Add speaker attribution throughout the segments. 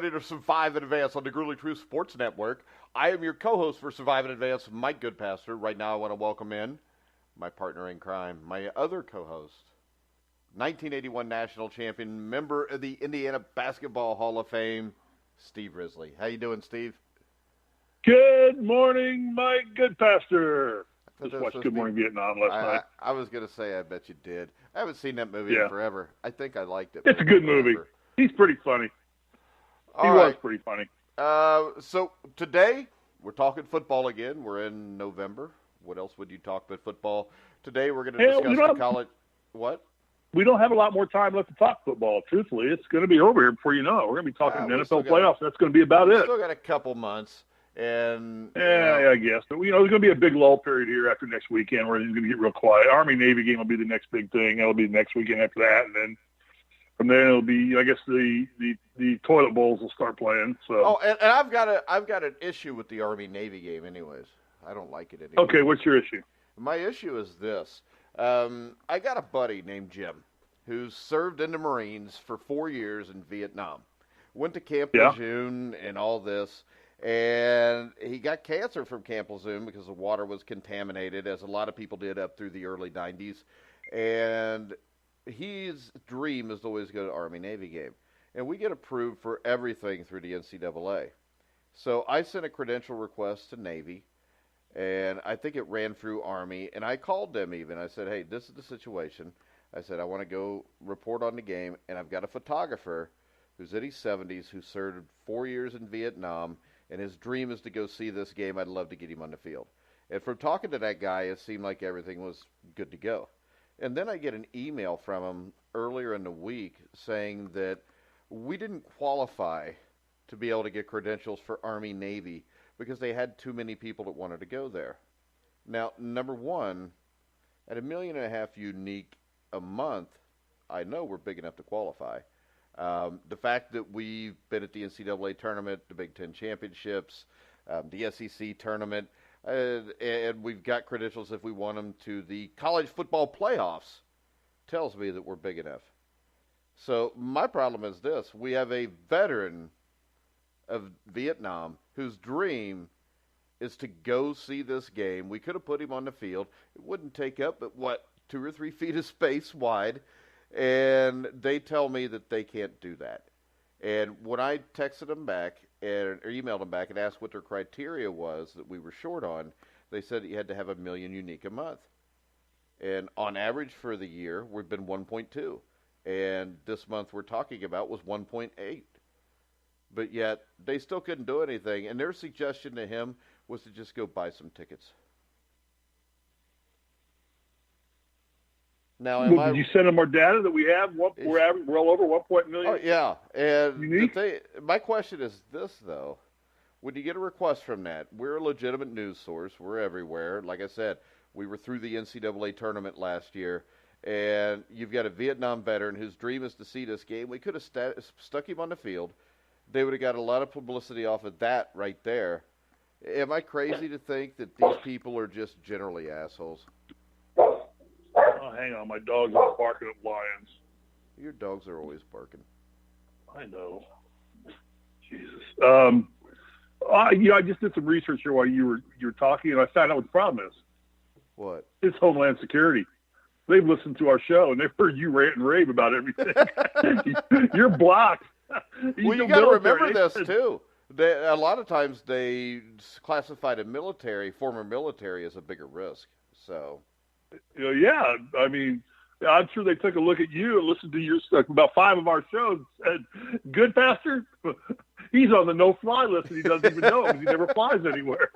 Speaker 1: ready to survive in advance on the Gruely True Sports Network. I am your co-host for Survive in Advance, Mike Goodpaster. Right now I want to welcome in my partner in crime, my other co-host, 1981 national champion, member of the Indiana Basketball Hall of Fame, Steve Risley. How you doing, Steve?
Speaker 2: Good morning, Mike Goodpaster. Just watched Good Morning Vietnam last night.
Speaker 1: I was going to say, I bet you did. I haven't seen that movie in forever. I think I liked it.
Speaker 2: It's a good movie. He's pretty funny. He was pretty funny.
Speaker 1: So today, we're talking football again. We're in November. What else would you talk but football? Today, we're going to discuss the college. What?
Speaker 2: We don't have a lot more time left to talk football, truthfully. It's going to be over here before you know it. We're going to be talking NFL playoffs, and that's going to be about it.
Speaker 1: Still got a couple months. And
Speaker 2: I guess. But, there's going to be a big lull period here after next weekend where it's going to get real quiet. Army-Navy game will be the next big thing. That'll be the next weekend after that. And then from there it'll be, I guess, the toilet bowls will start playing. So.
Speaker 1: And I've got an issue with the Army-Navy game anyways. I don't like it anymore.
Speaker 2: Okay, what's your issue?
Speaker 1: My issue is this. I got a buddy named Jim who's served in the Marines for 4 years in Vietnam. Went to Camp Lejeune and all this. And he got cancer from Camp Lejeune because the water was contaminated, as a lot of people did up through the early 90s. And his dream is to always go to Army-Navy game. And we get approved for everything through the NCAA. So I sent a credential request to Navy, and I think it ran through Army. And I called them even. I said, hey, this is the situation. I said, I want to go report on the game, and I've got a photographer who's in his 70s who served 4 years in Vietnam, and his dream is to go see this game. I'd love to get him on the field. And from talking to that guy, it seemed like everything was good to go. And then I get an email from him earlier in the week saying that we didn't qualify to be able to get credentials for Army-Navy because they had too many people that wanted to go there. Now, number one, at $1.5 million unique a month, I know we're big enough to qualify. The fact that we've been at the NCAA tournament, the Big Ten championships, the SEC tournament, and we've got credentials if we want them to the college football playoffs, tells me that we're big enough. So my problem is this. We have a veteran of Vietnam whose dream is to go see this game. We could have put him on the field. It wouldn't take up but, 2 or 3 feet of space wide. And they tell me that they can't do that. And when I texted them back or emailed them back and asked what their criteria was that we were short on, they said you had to have 1 million unique a month. And on average for the year, we've been 1.2. And this month we're talking about was 1.8. But yet they still couldn't do anything. And their suggestion to him was to just go buy some tickets. Now,
Speaker 2: did you send them our data that we have? We're well over 1 million.
Speaker 1: Oh, yeah. And my question is this, though. When you get a request from that, we're a legitimate news source. We're everywhere. Like I said, we were through the NCAA tournament last year, and you've got a Vietnam veteran whose dream is to see this game. We could have stuck him on the field. They would have got a lot of publicity off of that right there. Am I crazy to think that these people are just generally assholes?
Speaker 2: Oh, hang on. My dogs are barking at lions.
Speaker 1: Your dogs are always barking.
Speaker 2: I know. Jesus. I just did some research here while you were talking, and I found out what the problem is.
Speaker 1: What?
Speaker 2: It's Homeland Security. They've listened to our show, and they've heard you rant and rave about everything. You're blocked.
Speaker 1: Well, you got to remember this, too. A lot of times they classify the former military, as a bigger risk. So...
Speaker 2: Yeah, I mean, I'm sure they took a look at you and listened to your stuff, about 5 of our shows, and said, Goodpaster, he's on the no-fly list, and he doesn't even know because he never flies anywhere.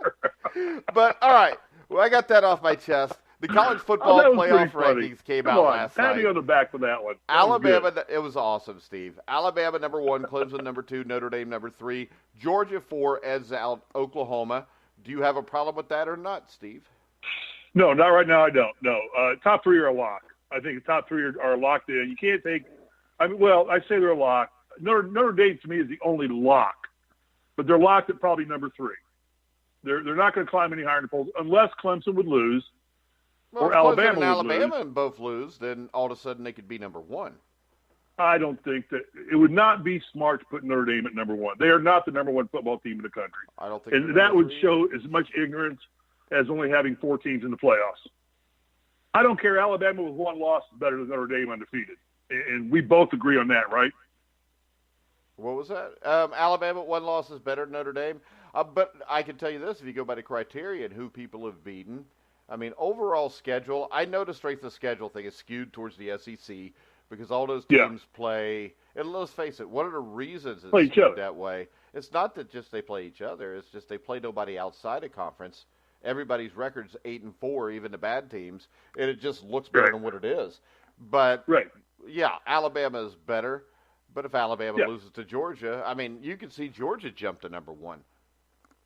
Speaker 1: But, all right, well, I got that off my chest. The college football playoff rankings came out last night.
Speaker 2: Pat me on the back for that one.
Speaker 1: Alabama, it was awesome, Steve. Alabama, number 1, Clemson, number 2, Notre Dame, number 3, Georgia, 4, ends out Oklahoma. Do you have a problem with that or not, Steve?
Speaker 2: No, not right now. I don't. No, top 3 are a lock. I think the top 3 are locked in. You can't take. I say they're a lock. Notre Dame to me is the only lock, but they're locked at probably number 3. They're not going to climb any higher in the polls unless Clemson would lose, or Alabama would lose.
Speaker 1: And both lose, then all of a sudden they could be number 1.
Speaker 2: I don't think that it would not be smart to put Notre Dame at number one. They are not the number one football team in the country.
Speaker 1: I don't think,
Speaker 2: and that would show as much ignorance as only having 4 teams in the playoffs. I don't care. Alabama with 1 loss is better than Notre Dame undefeated, and we both agree on that, right?
Speaker 1: What was that? Alabama with 1 loss is better than Notre Dame. But I can tell you this: if you go by the criteria and who people have beaten, I mean, overall schedule. I know the strength of schedule thing is skewed towards the SEC. Because all those teams play, and let's face it, one of the reasons it's skewed that way, it's not that just they play each other, it's just they play nobody outside of conference. Everybody's record's 8-4, even the bad teams, and it just looks better than what it is. But, yeah, Alabama is better, but if Alabama loses to Georgia, I mean, you can see Georgia jump to number 1,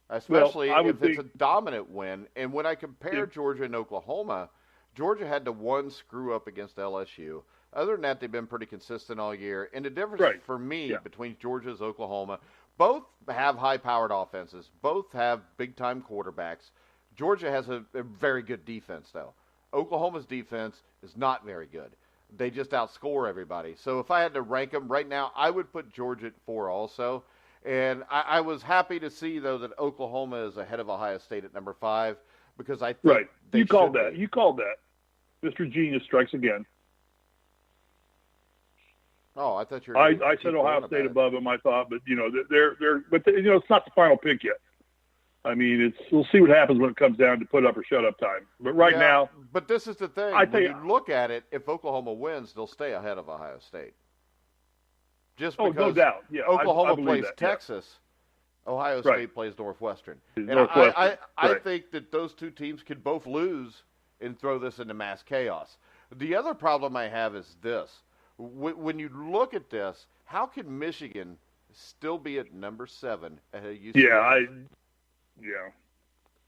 Speaker 1: especially if it's a dominant win. And when I compare Georgia and Oklahoma, Georgia had the 1 screw-up against LSU. Other than that, they've been pretty consistent all year. And the difference for me between Georgia and Oklahoma, both have high-powered offenses. Both have big-time quarterbacks. Georgia has a very good defense, though. Oklahoma's defense is not very good. They just outscore everybody. So if I had to rank them right now, I would put Georgia at 4 also. And I was happy to see, though, that Oklahoma is ahead of Ohio State at number 5 because I think
Speaker 2: you called that. You called that. Mr. Genius strikes again.
Speaker 1: Oh, I thought you were.
Speaker 2: I said Ohio State above them. I thought, but it's not the final pick yet. I mean, we'll see what happens when it comes down to put up or shut up time. But right now,
Speaker 1: but this is the thing. When you look at it, if Oklahoma wins, they'll stay ahead of Ohio State. Just because
Speaker 2: no doubt. Yeah,
Speaker 1: Oklahoma plays Texas, Ohio State plays Northwestern. And I think that those 2 teams could both lose and throw this into mass chaos. The other problem I have is this. When you look at this, how can Michigan still be at number 7 at UCF?
Speaker 2: Yeah.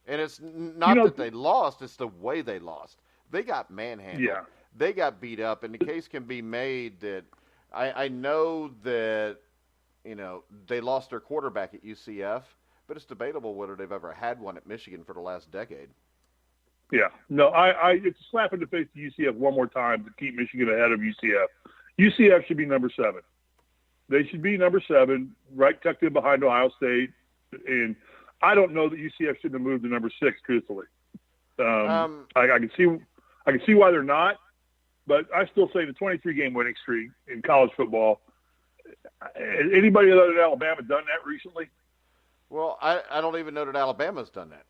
Speaker 1: And it's not that they lost; it's the way they lost. They got manhandled.
Speaker 2: Yeah.
Speaker 1: They got beat up, and the case can be made that I know that they lost their quarterback at UCF, but it's debatable whether they've ever had one at Michigan for the last decade.
Speaker 2: Yeah. No, it's a slap in the face to UCF one more time to keep Michigan ahead of UCF. UCF should be number 7. They should be number 7, right tucked in behind Ohio State. And I don't know that UCF shouldn't have moved to number 6, truthfully. I can see why they're not, but I still say the 23-game winning streak in college football. Anybody other than Alabama done that recently?
Speaker 1: Well, I don't even know that Alabama's done that.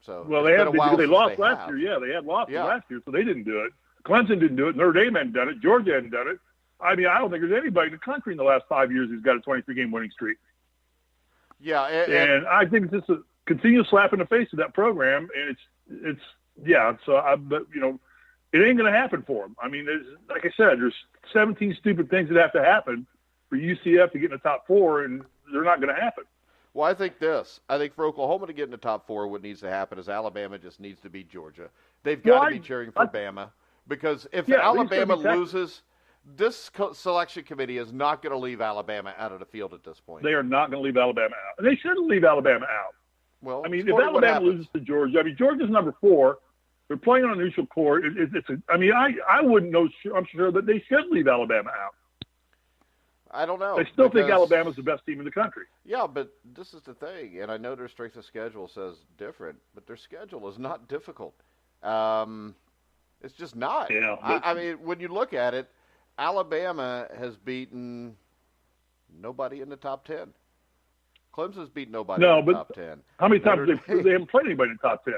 Speaker 1: So
Speaker 2: they have because they lost last year. Yeah, they had losses last year, so they didn't do it. Clemson didn't do it. Notre Dame hadn't done it. Georgia hadn't done it. I mean, I don't think there's anybody in the country in the last 5 years who's got a 23-game winning streak.
Speaker 1: Yeah,
Speaker 2: and I think it's just a continuous slap in the face of that program, and it's. But it ain't going to happen for them. I mean, like I said, there's 17 stupid things that have to happen for UCF to get in the top 4, and they're not going to happen.
Speaker 1: Well, I think for Oklahoma to get in the top 4, what needs to happen is Alabama just needs to beat Georgia. They've got to be cheering for Bama because if Alabama loses, this selection committee is not going to leave Alabama out of the field at this point.
Speaker 2: They are not going to leave Alabama out. And they shouldn't leave Alabama out.
Speaker 1: Well,
Speaker 2: I mean, if Alabama loses to Georgia, Georgia's number 4. They're playing on a neutral court. I wouldn't know. I'm sure that they should leave Alabama out.
Speaker 1: I don't know.
Speaker 2: I still think Alabama's the best team in the country.
Speaker 1: Yeah, but this is the thing, and I know their strength of schedule says different, but their schedule is not difficult. It's just not.
Speaker 2: Yeah,
Speaker 1: I mean, when you look at it, Alabama has beaten nobody in the top 10. Clemson's beaten nobody in the top 10.
Speaker 2: How many times they haven't played anybody in the top 10?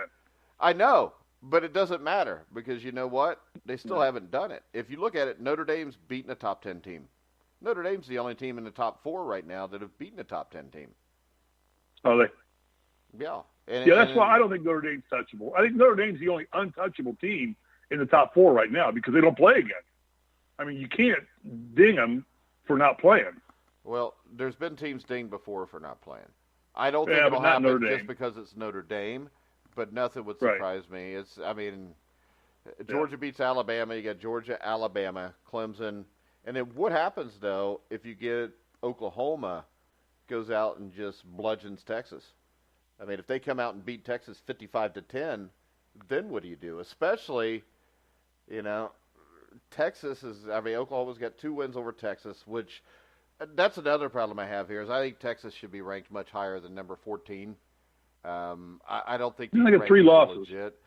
Speaker 1: I know, but it doesn't matter because you know what? They still haven't done it. If you look at it, Notre Dame's beaten a top 10 team. Notre Dame's the only team in the top 4 right now that have beaten a top 10 team.
Speaker 2: Are they?
Speaker 1: Yeah.
Speaker 2: That's why I don't think Notre Dame's touchable. I think Notre Dame's the only untouchable team in the top 4 right now because they don't play again. I mean, you can't ding them for not playing.
Speaker 1: Well, there's been teams dinged before for not playing. I don't think it'll happen just because it's Notre Dame, but nothing would surprise me. Georgia beats Alabama. You got Georgia, Alabama, Clemson. And then what happens, though, if you get Oklahoma goes out and just bludgeons Texas? I mean, if they come out and beat Texas 55-10, then what do you do? Especially, Texas is, I mean, Oklahoma's got 2 wins over Texas, which that's another problem I have here is I think Texas should be ranked much higher than number 14. I don't think
Speaker 2: they got 3 losses.
Speaker 1: Legit.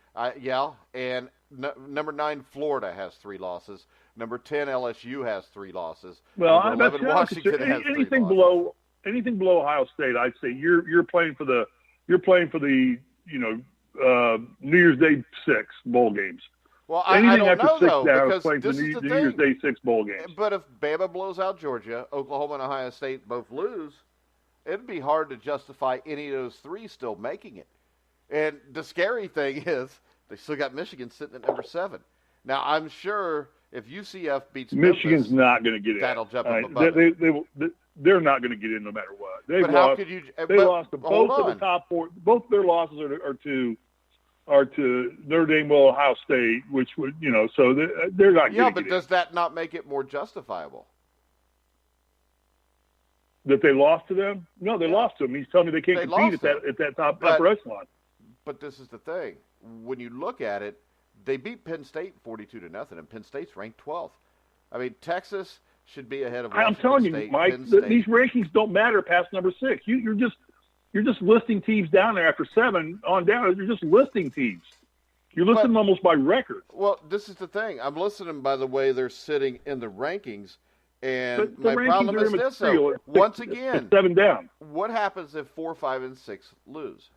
Speaker 1: And number 9 Florida has 3 losses. Number 10 LSU has 3 losses.
Speaker 2: Well,
Speaker 1: number 11 Washington has 3
Speaker 2: anything
Speaker 1: losses.
Speaker 2: Anything below Ohio State, I'd say you're playing for the New Year's Day 6 bowl games.
Speaker 1: Well, I don't know, though, because
Speaker 2: playing
Speaker 1: this
Speaker 2: for
Speaker 1: is the
Speaker 2: New Year's Day 6 bowl games.
Speaker 1: But if Bama blows out Georgia, Oklahoma and Ohio State both lose, it'd be hard to justify any of those 3 still making it. And the scary thing is they still got Michigan sitting at number 7. Now, I'm sure if UCF beats
Speaker 2: Michigan's
Speaker 1: Memphis,
Speaker 2: not going to get in.
Speaker 1: That'll jump them above
Speaker 2: they're not going to get in no matter what. They lost to both of the top 4. Both their losses are to Notre Dame, Ohio State, which would, so they're not.
Speaker 1: Yeah, but does that not make it more justifiable?
Speaker 2: That they lost to them? No, they lost to them. He's telling me they can't compete at that top upper echelon.
Speaker 1: But this is the thing: when you look at it, they beat Penn State 42-0, and Penn State's ranked 12th. I mean, Texas should be ahead of Washington
Speaker 2: I'm telling
Speaker 1: State,
Speaker 2: you, Mike, these rankings don't matter past number 6. You're just listing teams down there after 7 on down. You're just listing teams. You're listing them almost by record.
Speaker 1: Well, this is the thing. I'm listening by the way they're sitting in the rankings, and my problem is this: once again,
Speaker 2: 7 down.
Speaker 1: What happens if 4, 5, and 6 lose?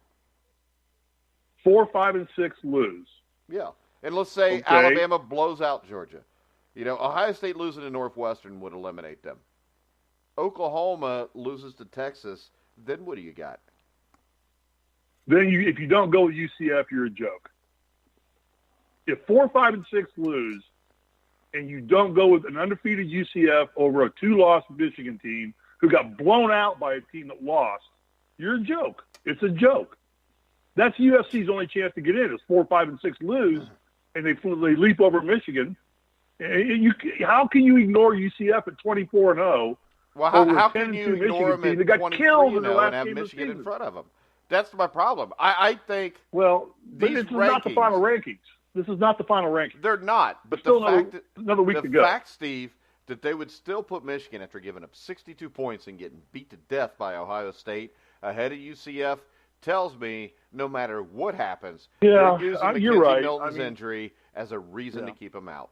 Speaker 2: 4, 5, and 6 lose.
Speaker 1: Yeah, and let's say Alabama blows out Georgia. Ohio State losing to Northwestern would eliminate them. Oklahoma loses to Texas. Then what do you got?
Speaker 2: Then if you don't go with UCF, you're a joke. If 4, 5, and 6 lose, and you don't go with an undefeated UCF over a 2-loss Michigan team who got blown out by a team that lost, you're a joke. It's a joke. That's USC's only chance to get in is 4, 5, and 6 lose, and they leap over Michigan. How can you ignore UCF at 24-0?
Speaker 1: Well, how can you ignore them at 23-0 and have Michigan in front of them? That's my problem. I think.
Speaker 2: Well, but this is not the final rankings. This is not the final rankings.
Speaker 1: They're not. But
Speaker 2: another week to go.
Speaker 1: The fact, Steve, that they would still put Michigan after giving up 62 points and getting beat to death by Ohio State ahead of UCF tells me no matter what happens, they're using McKenzie Milton's injury as a reason to keep him out.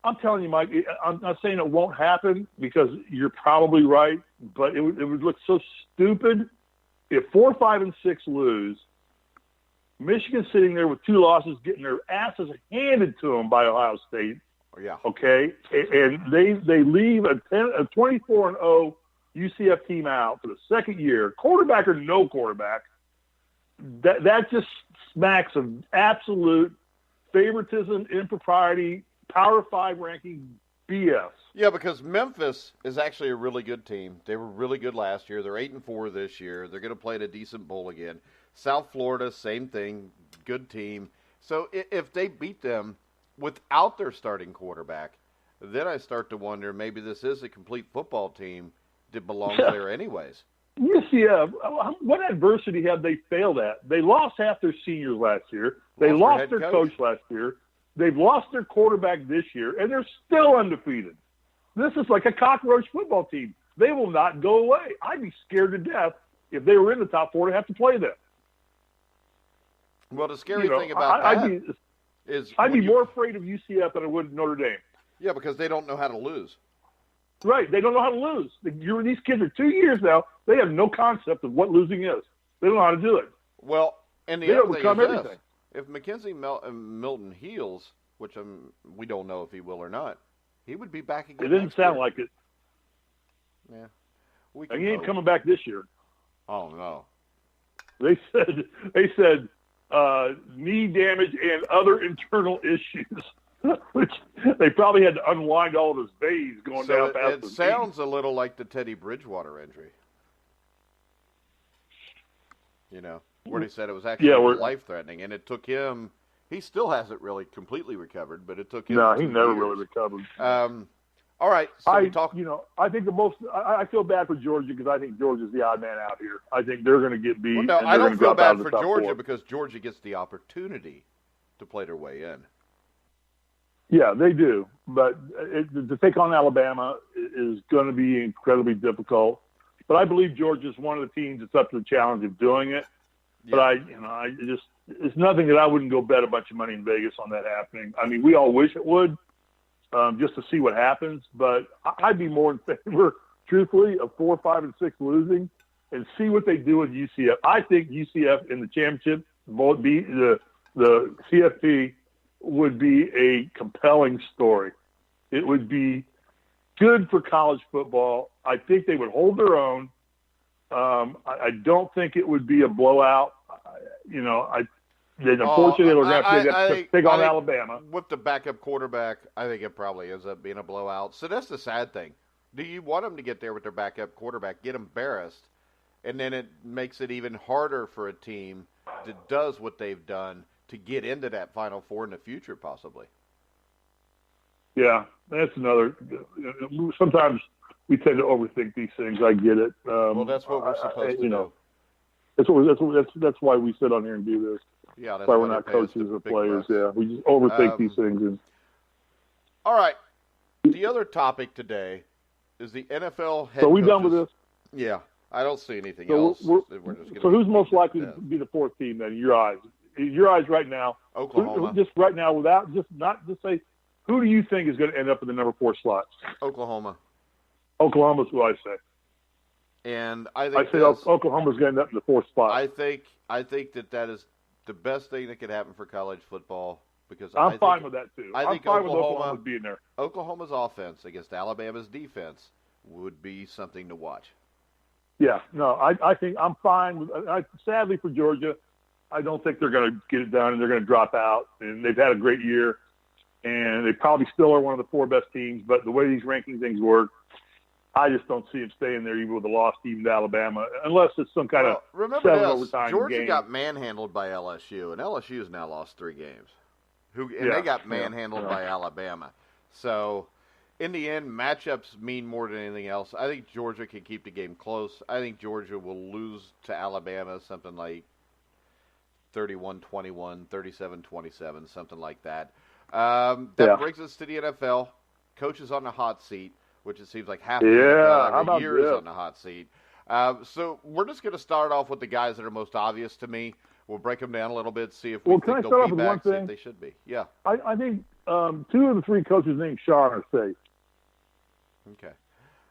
Speaker 2: I'm telling you, Mike, I'm not saying it won't happen because you're probably right, but it would look so stupid if 4, 5, and 6 lose. Michigan sitting there with 2 losses, getting their asses handed to them by Ohio State.
Speaker 1: Oh, yeah.
Speaker 2: Okay, and they leave a 24-0 UCF team out for the second year, quarterback or no quarterback. That just smacks of absolute favoritism, impropriety, Power 5 ranking BS.
Speaker 1: Yeah, because Memphis is actually a really good team. They were really good last year. They're 8-4 this year. They're going to play in a decent bowl again. South Florida, same thing, good team. So if they beat them without their starting quarterback, then I start to wonder maybe this is a complete football team that belongs there anyways.
Speaker 2: UCF, what adversity have they failed at? They lost half their seniors last year. They lost their coach last year. They've lost their quarterback this year, and they're still undefeated. This is like a cockroach football team. They will not go away. I'd be scared to death if they were in the top 4 to have to play them.
Speaker 1: Well, the scary thing about
Speaker 2: I'd be more afraid of UCF than I would Notre Dame.
Speaker 1: Yeah, because they don't know how to lose.
Speaker 2: Right. They don't know how to lose. These kids are 2 years now. They have no concept of what losing is. They don't know how to do it.
Speaker 1: Well, and the other thing is everything. If McKenzie Milton heals, which we don't know if he will or not, he would be back again.
Speaker 2: It didn't sound like it.
Speaker 1: Yeah.
Speaker 2: He ain't coming back this year.
Speaker 1: Oh, no.
Speaker 2: They said knee damage and other internal issues, which they probably had to unwind all of his veins going down past
Speaker 1: it sounds a little like the Teddy Bridgewater injury. Where they said it was actually life-threatening, and it took him. He still hasn't really completely recovered, but it took him.
Speaker 2: No, he never really recovered.
Speaker 1: All right, so
Speaker 2: I think I feel bad for Georgia because I think Georgia's the odd man out here. I think they're going to get beat.
Speaker 1: Well, no, I don't feel bad for Georgia because Georgia gets the opportunity to play their way in.
Speaker 2: Yeah, they do. But to take on Alabama is going to be incredibly difficult. But I believe Georgia's one of the teams that's up to the challenge of doing it.
Speaker 1: Yeah.
Speaker 2: But it's nothing that I wouldn't go bet a bunch of money in Vegas on that happening. I mean, we all wish it would, just to see what happens. But I'd be more in favor, truthfully, of 4, 5, and 6 losing and see what they do with UCF. I think UCF in the championship, the CFP, would be a compelling story. It would be good for college football. I think they would hold their own. I don't think it would be a blowout. Unfortunately, we're going to have to take on Alabama.
Speaker 1: With the backup quarterback, I think it probably ends up being a blowout. So that's the sad thing. Do you want them to get there with their backup quarterback, get embarrassed, and then it makes it even harder for a team that does what they've done to get into that Final Four in the future, possibly?
Speaker 2: Yeah, that's another. Sometimes we tend to overthink these things. I get it.
Speaker 1: Well, that's what we're supposed to do.
Speaker 2: That's why we sit on here and do this.
Speaker 1: Yeah, that's
Speaker 2: why we're not coaches or players. Yeah, we just overthink these things.
Speaker 1: All right. The other topic today is the NFL head coaches.
Speaker 2: So are we done with this?
Speaker 1: Yeah, I don't see anything else.
Speaker 2: So who's most likely to be the fourth team then in your eyes? In your eyes right now,
Speaker 1: Oklahoma.
Speaker 2: Just right now, without just say, who do you think is going to end up in the number 4 slot?
Speaker 1: Oklahoma.
Speaker 2: Oklahoma's who I say.
Speaker 1: And I think
Speaker 2: Oklahoma's going to end up in the 4th spot.
Speaker 1: I think that is the best thing that could happen for college football because
Speaker 2: I'm fine with that too.
Speaker 1: I think
Speaker 2: fine with Oklahoma being there.
Speaker 1: Oklahoma's offense against Alabama's defense would be something to watch.
Speaker 2: Yeah, no, I think I'm fine with. Sadly for Georgia, I don't think they're going to get it done and they're going to drop out. And they've had a great year, and they probably still are one of the 4 best teams. But the way these ranking things work, I just don't see them staying there even with a loss even to Alabama, unless it's some kind of
Speaker 1: remember
Speaker 2: 7
Speaker 1: this,
Speaker 2: overtime
Speaker 1: Georgia
Speaker 2: game.
Speaker 1: got manhandled by LSU, and LSU has now lost 3 games. They got manhandled by Alabama. So, in the end, matchups mean more than anything else. I think Georgia can keep the game close. I think Georgia will lose to Alabama something like 31-21, 37-27, something like that. That brings us to the NFL. Coaches on the hot seat, which it seems like half the NFL every year is on the hot seat. So we're just going to start off with the guys that are most obvious to me. We'll break them down a little bit, see if we think they'll be back, see if they should be. Yeah.
Speaker 2: I think 2 of the 3 coaches named Sean are safe.
Speaker 1: Okay.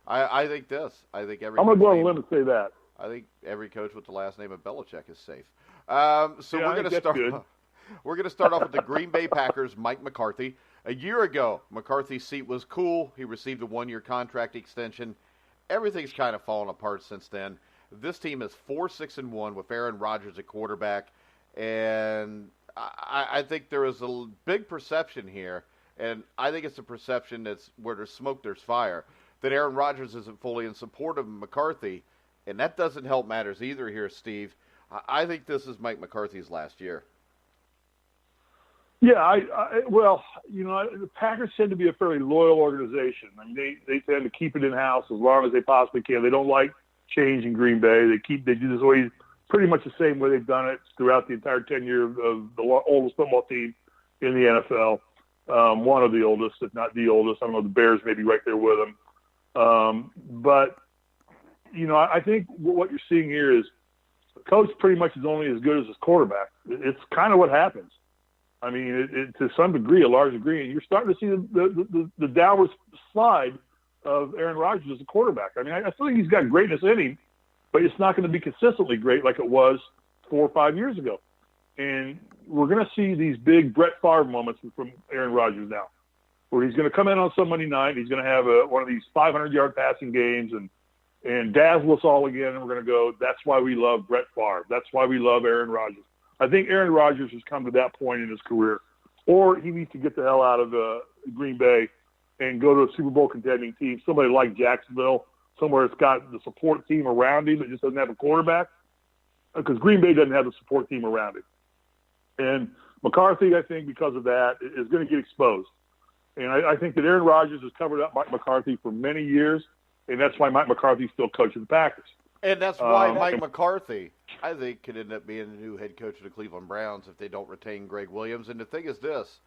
Speaker 1: I think this. I think every.
Speaker 2: I'm going to go on a limb and say that.
Speaker 1: I think every coach with the last name of Belichick is safe. So we're going to start. We're going to start off with the Green Bay Packers, Mike McCarthy. A year ago, McCarthy's seat was cool. He received a 1-year contract extension. Everything's kind of fallen apart since then. This team is 4-6-1 with Aaron Rodgers at quarterback, and I think there is a big perception here, and I think it's a perception that's where there's smoke, there's fire, that Aaron Rodgers isn't fully in support of McCarthy, and that doesn't help matters either here, Steve. I think this is Mike McCarthy's last year.
Speaker 2: Yeah, the Packers tend to be a fairly loyal organization. I mean, they tend to keep it in-house as long as they possibly can. They don't like change in Green Bay. They do this always pretty much the same way they've done it throughout the entire tenure of the oldest football team in the NFL. One of the oldest, if not the oldest. I don't know, the Bears may be right there with them. But I think what you're seeing here is the coach pretty much is only as good as his quarterback. It's kind of what happens. I mean, to some degree, a large degree, and you're starting to see the downward slide of Aaron Rodgers as a quarterback. I mean, I still think he's got greatness in him, but it's not going to be consistently great like it was 4 or 5 years ago. And we're going to see these big Brett Favre moments from Aaron Rodgers now, where he's going to come in on some Monday night, he's going to have one of these 500-yard passing games and dazzle us all again, and we're going to go, that's why we love Brett Favre. That's why we love Aaron Rodgers. I think Aaron Rodgers has come to that point in his career, or he needs to get the hell out of Green Bay and go to a Super Bowl contending team, somebody like Jacksonville, somewhere that's got the support team around him that just doesn't have a quarterback, because Green Bay doesn't have the support team around him. And McCarthy, I think, because of that, is going to get exposed. And I think that Aaron Rodgers has covered up Mike McCarthy for many years, and that's why Mike McCarthy still coaches the Packers.
Speaker 1: And that's why Mike McCarthy, I think, could end up being the new head coach of the Cleveland Browns if they don't retain Greg Williams. And the thing is this,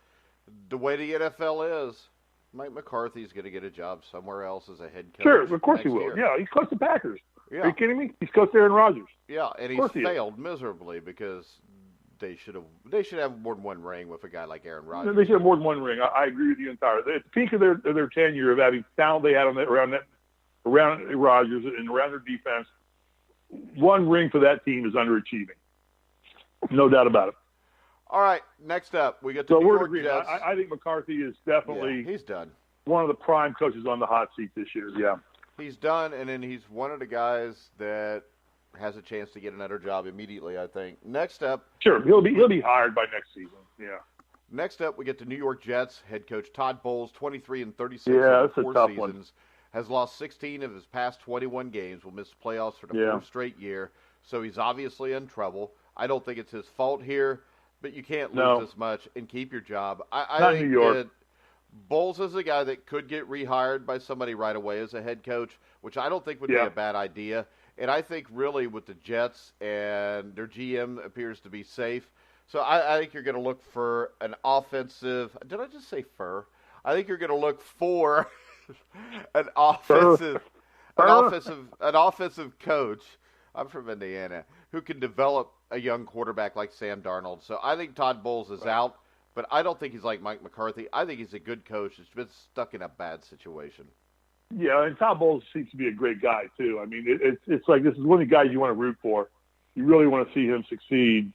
Speaker 1: The way the NFL is, Mike McCarthy's going to get a job somewhere else as a head coach.
Speaker 2: Sure, of course he will.
Speaker 1: Year.
Speaker 2: Yeah, he's coached the Packers.
Speaker 1: Yeah.
Speaker 2: Are you kidding me? He's coached Aaron Rodgers.
Speaker 1: Yeah, and he's failed miserably because they should have more than one ring with a guy like Aaron Rodgers.
Speaker 2: They should have more than one ring. I agree with you entirely. At the peak of their tenure of having talent they had around Rodgers and around their defense, one ring for that team is underachieving. No doubt about it.
Speaker 1: All right, next up, we get the New York Jets.
Speaker 2: I think McCarthy is definitely
Speaker 1: he's done.
Speaker 2: One of the prime coaches on the hot seat this year. Yeah,
Speaker 1: he's done, and then he's one of the guys that has a chance to get another job immediately, I think. Next up,
Speaker 2: sure, he'll be hired by next season. Yeah.
Speaker 1: Next up, we get the New York Jets head coach Todd Bowles, 23-36
Speaker 2: over
Speaker 1: 4 seasons, has lost 16 of his past 21 games, will miss the playoffs for the fourth straight year. So he's obviously in trouble. I don't think it's his fault here, but you can't lose this much and keep your job. I think that Bowles is a guy that could get rehired by somebody right away as a head coach, which I don't think would be a bad idea. And I think really with the Jets and their GM appears to be safe. So I think you're going to look for an offensive – did I just say fur? I think you're going to look for an offensive coach – I'm from Indiana – who can develop a young quarterback like Sam Darnold. So I think Todd Bowles is out, but I don't think he's like Mike McCarthy. I think he's a good coach that's been stuck in a bad situation.
Speaker 2: Yeah, and Todd Bowles seems to be a great guy, too. I mean, it's like this is one of the guys you want to root for. You really want to see him succeed,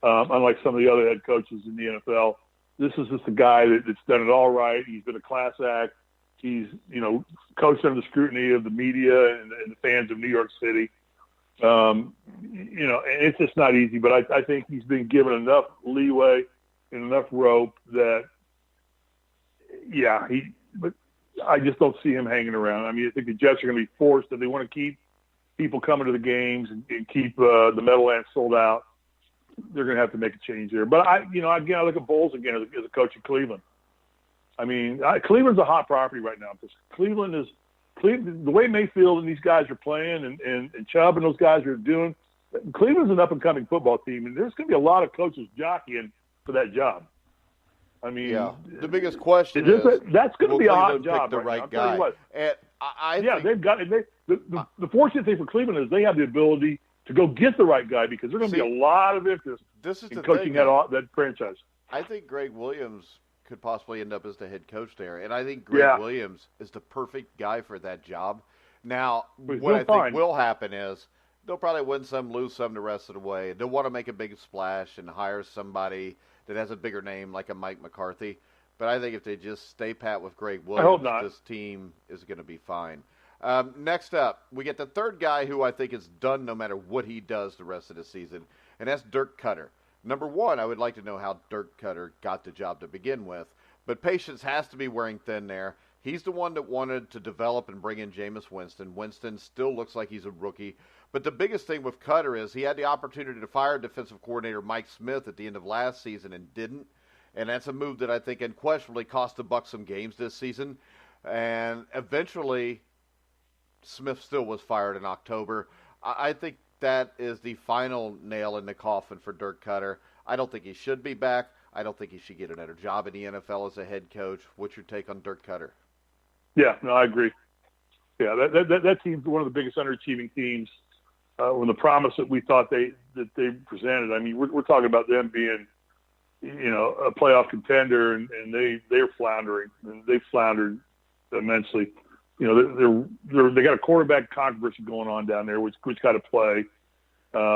Speaker 2: unlike some of the other head coaches in the NFL. This is just a guy that's done it all right. He's been a class act. He's, coached under the scrutiny of the media and the fans of New York City. And it's just not easy, but I think he's been given enough leeway and enough rope that, but I just don't see him hanging around. I mean, I think the Jets are going to be forced, if they want to keep people coming to the games and keep the Meadowlands sold out, they're going to have to make a change there. But I look at Bowles again as a coach in Cleveland. I mean, Cleveland's a hot property right now because the way Mayfield and these guys are playing and Chubb and those guys are doing, Cleveland's an up-and-coming football team, and there's going to be a lot of coaches jockeying for that job. I mean,
Speaker 1: the biggest question is
Speaker 2: that's going to be a hot job.
Speaker 1: The right guy. And I think
Speaker 2: they've got the fortunate thing for Cleveland is they have the ability to go get the right guy because there's going to be a lot of interest in coaching that franchise.
Speaker 1: I think Greg Williams could possibly end up as the head coach there, and I think Greg Williams is the perfect guy for that job. Now, what I think will happen is they'll probably win some, lose some the rest of the way. They'll want to make a big splash and hire somebody that has a bigger name like a Mike McCarthy. But I think if they just stay pat with Greg Williams, this team is going to be fine. Next up, we get the third guy who I think is done no matter what he does the rest of the season, and that's Dirk Cutter. Number one, I would like to know how Dirk Cutter got the job to begin with. But patience has to be wearing thin there. He's the one that wanted to develop and bring in Jameis Winston. Winston still looks like he's a rookie. But the biggest thing with Cutter is he had the opportunity to fire defensive coordinator Mike Smith at the end of last season and didn't. And that's a move that I think unquestionably cost the Bucs some games this season. And eventually, Smith still was fired in October. I think that is the final nail in the coffin for Dirk Cutter. I don't think he should be back. I don't think he should get another job in the NFL as a head coach. What's your take on Dirk Cutter?
Speaker 2: Yeah, no, I agree. Yeah, that team's one of the biggest underachieving teams. When the promise that we thought they presented, I mean, we're talking about them being, a playoff contender, and they're floundering, and they floundered immensely. They got a quarterback controversy going on down there, which got to play,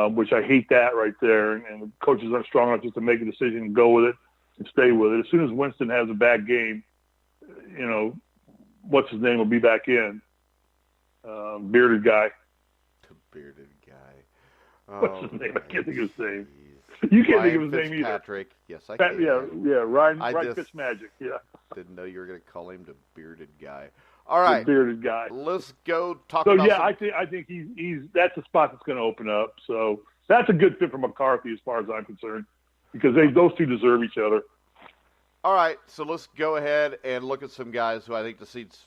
Speaker 2: which I hate that right there. And the coaches aren't strong enough just to make a decision and go with it and stay with it. As soon as Winston has a bad game, what's his name will be back in. Bearded guy.
Speaker 1: The bearded guy.
Speaker 2: What's his name? I can't think of his name. You can't think of his name either.
Speaker 1: Patrick. Yes, I can.
Speaker 2: Ryan Fitzmagic. Yeah.
Speaker 1: Didn't know you were going to call him the bearded guy. All right.
Speaker 2: The bearded guy.
Speaker 1: Let's go talk about
Speaker 2: I think he's that's a spot that's going to open up. So that's a good fit for McCarthy as far as I'm concerned because those two deserve each other.
Speaker 1: All right, so let's go ahead and look at some guys who I think the seat's,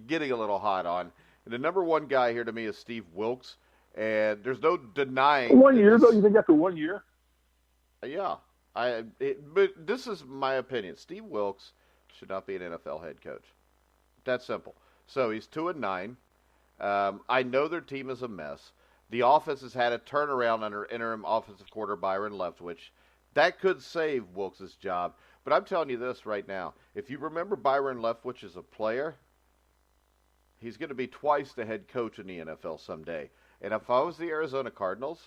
Speaker 1: getting a little hot on. And the number one guy here to me is Steve Wilks, and there's no denying.
Speaker 2: 1 year, though? You think after 1 year?
Speaker 1: Yeah. But this is my opinion. Steve Wilkes should not be an NFL head coach. That's simple. So he's 2-9. I know their team is a mess. The offense has had a turnaround under interim offensive coordinator Byron Leftwich. That could save Wilkes' job. But I'm telling you this right now. If you remember Byron Leftwich as a player, he's going to be twice the head coach in the NFL someday. And if I was the Arizona Cardinals,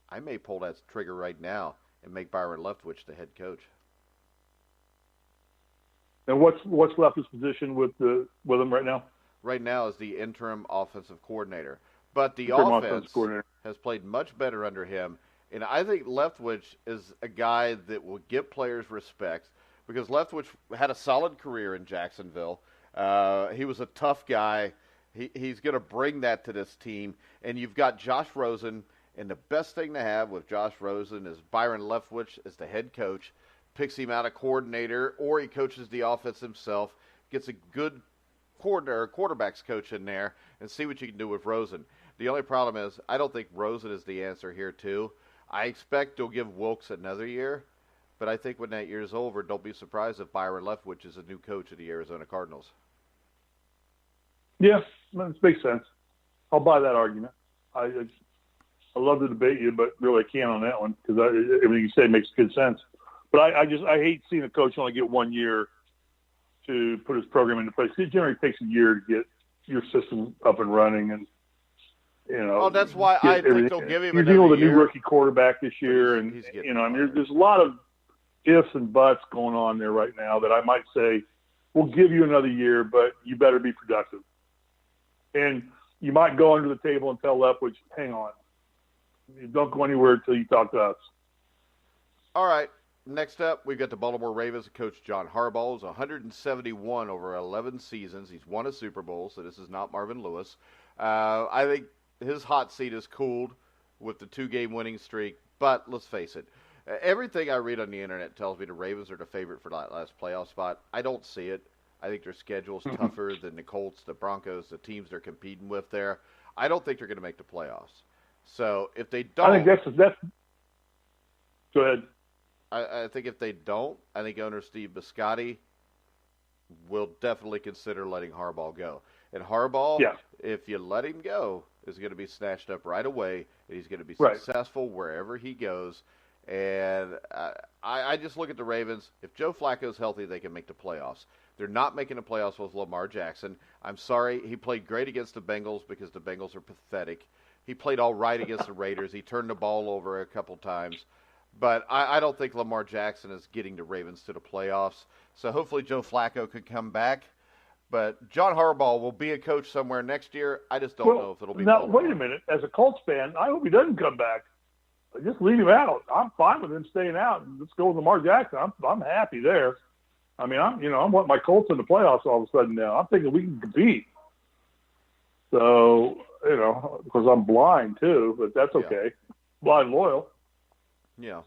Speaker 1: I may pull that trigger right now and make Byron Leftwich the head coach.
Speaker 2: And what's left his position with him right now?
Speaker 1: Right now is the interim offensive coordinator. But the offense has played much better under him. And I think Leftwich is a guy that will give players respect because Leftwich had a solid career in Jacksonville. He was a tough guy. He's going to bring that to this team. And you've got Josh Rosen. And the best thing to have with Josh Rosen is Byron Leftwich as the head coach, picks him out a coordinator, or he coaches the offense himself, gets a good quarterback's coach in there, and see what you can do with Rosen. The only problem is I don't think Rosen is the answer here, too. I expect they'll give Wilkes another year, but I think when that year's over, don't be surprised if Byron Leftwich is a new coach of the Arizona Cardinals.
Speaker 2: Yeah, that makes sense. I'll buy that argument. I love to debate you, but really I can't on that one because everything you say makes good sense. But I hate seeing a coach only get 1 year to put his program into place. It generally takes a year to get your system up and running, and
Speaker 1: that's why I think they'll give him.
Speaker 2: You're dealing with a new rookie quarterback this year, and there's a lot of ifs and buts going on there right now that I might say we'll give you another year, but you better be productive. And you might go under the table and tell Leftwich, hang on. You don't go anywhere until you talk to us.
Speaker 1: All right. Next up, we've got the Baltimore Ravens. Coach John Harbaugh is 171 over 11 seasons. He's won a Super Bowl, so this is not Marvin Lewis. I think his hot seat is cooled with the 2-game winning streak. But let's face it, everything I read on the internet tells me the Ravens are the favorite for that last playoff spot. I don't see it. I think their schedule's tougher than the Colts, the Broncos, the teams they're competing with there. I don't think they're going to make the playoffs. So if they don't,
Speaker 2: I think that's. Go ahead.
Speaker 1: I think if they don't, I think owner Steve Biscotti will definitely consider letting Harbaugh go. And Harbaugh, if you let him go, is going to be snatched up right away, and he's going to be successful wherever he goes. And I just look at the Ravens. If Joe Flacco's healthy, they can make the playoffs. They're not making the playoffs with Lamar Jackson. I'm sorry. He played great against the Bengals because the Bengals are pathetic. He played all right against the Raiders. He turned the ball over a couple times. But I don't think Lamar Jackson is getting the Ravens to the playoffs. So hopefully Joe Flacco could come back. But John Harbaugh will be a coach somewhere next year. I just don't know if it'll be.
Speaker 2: Now, wait a minute. As a Colts fan, I hope he doesn't come back. Just leave him out. I'm fine with him staying out. Let's go with Lamar Jackson. I'm happy there. I mean, I'm wanting my Colts in the playoffs all of a sudden now. I'm thinking we can compete. So, because I'm blind too, but that's okay. Blind loyal.
Speaker 1: Yeah.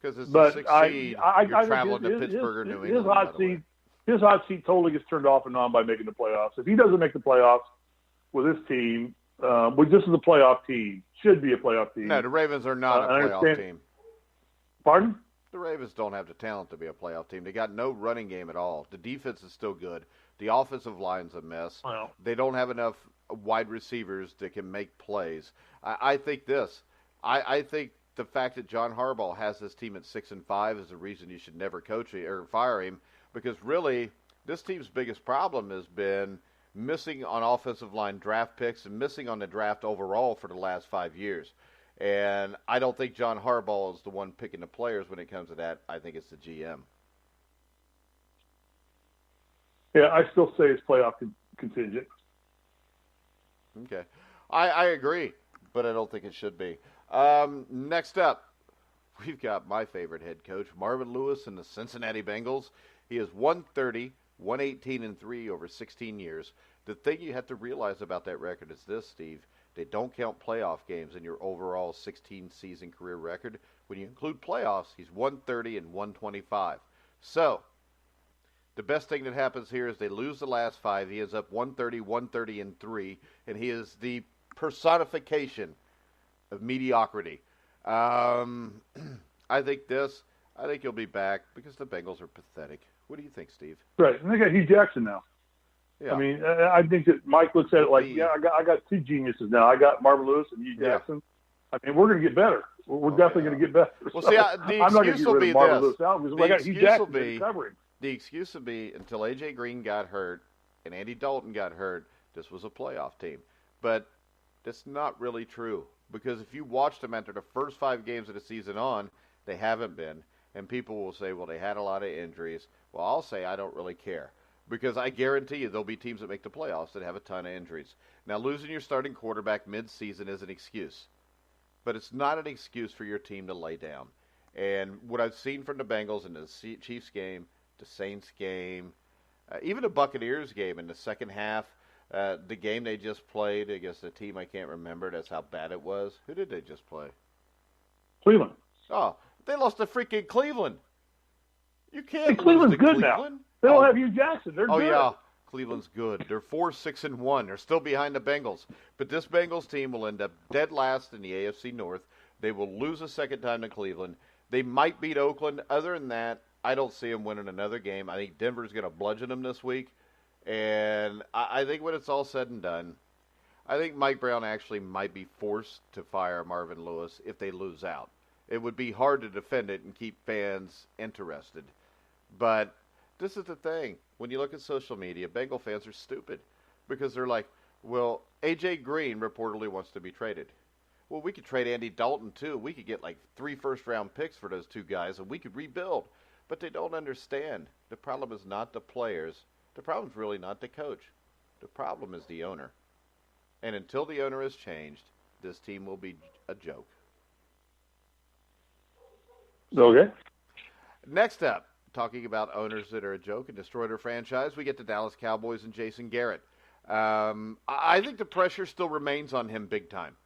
Speaker 1: Because it's the sixth seed, you're traveling to Pittsburgh or New England.
Speaker 2: His hot seat totally gets turned off and on by making the playoffs. If he doesn't make the playoffs with his team, which this is a playoff team, should be a playoff team.
Speaker 1: No, the Ravens are not a playoff team.
Speaker 2: Pardon?
Speaker 1: The Ravens don't have the talent to be a playoff team. They got no running game at all. The defense is still good. The offensive line's a mess.
Speaker 2: Well,
Speaker 1: they don't have enough wide receivers that can make plays. I think this. I think the fact that John Harbaugh has this team at 6-5 is the reason you should never coach or fire him, because really this team's biggest problem has been missing on offensive line draft picks and missing on the draft overall for the last 5 years. And I don't think John Harbaugh is the one picking the players when it comes to that. I think it's the GM.
Speaker 2: Yeah, I still say it's playoff contingent.
Speaker 1: Okay. I agree, but I don't think it should be. Next up, we've got my favorite head coach, Marvin Lewis and the Cincinnati Bengals. He is 130, 118-3 over 16 years. The thing you have to realize about that record is this, Steve. They don't count playoff games in your overall 16-season career record. When you include playoffs, he's 130 and 125. So, the best thing that happens here is they lose the last 5. He ends up 130, 130-3, and he is the personification of mediocrity. I I think he'll be back because the Bengals are pathetic. What do you think, Steve?
Speaker 2: Right, and they got Hugh Jackson now.
Speaker 1: Yeah.
Speaker 2: I mean, I think that Mike looks at it like, I got two geniuses now. I got Marvin Lewis and Hugh Jackson. I mean, we're going to get better. We're definitely going to get better.
Speaker 1: Well,
Speaker 2: so
Speaker 1: see,
Speaker 2: I'm not going to get rid of Marvin Lewis now because I got Hugh Jackson covering.
Speaker 1: The excuse will be until A.J. Green got hurt and Andy Dalton got hurt, this was a playoff team. But that's not really true because if you watched them after the first 5 games of the season on, they haven't been. And people will say, well, they had a lot of injuries. Well, I'll say I don't really care because I guarantee you there'll be teams that make the playoffs that have a ton of injuries. Now, losing your starting quarterback mid-season is an excuse, but it's not an excuse for your team to lay down. And what I've seen from the Bengals in the Chiefs game, the Saints game, even the Buccaneers game in the second half, the game they just played against a team I can't remember, that's how bad it was. Who did they just play?
Speaker 2: Cleveland.
Speaker 1: Oh, they lost to freaking Cleveland. You can't.
Speaker 2: Hey, Cleveland's
Speaker 1: lose to
Speaker 2: good
Speaker 1: Cleveland.
Speaker 2: now. They don't have Hugh Jackson. They're good.
Speaker 1: Oh, yeah. Cleveland's good. They're 4-6-1. They're still behind the Bengals. But this Bengals team will end up dead last in the AFC North. They will lose a second time to Cleveland. They might beat Oakland. Other than that, I don't see them winning another game. I think Denver's going to bludgeon them this week. And I think when it's all said and done, I think Mike Brown actually might be forced to fire Marvin Lewis if they lose out. It would be hard to defend it and keep fans interested. But this is the thing. When you look at social media, Bengal fans are stupid because they're like, well, A.J. Green reportedly wants to be traded. Well, we could trade Andy Dalton, too. We could get like 3 first-round picks for those 2 guys, and we could rebuild. But they don't understand. The problem is not the players. The problem is really not the coach. The problem is the owner. And until the owner is changed, this team will be a joke.
Speaker 2: Okay.
Speaker 1: Next up, talking about owners that are a joke and destroy their franchise, we get the Dallas Cowboys and Jason Garrett. I think the pressure still remains on him big time.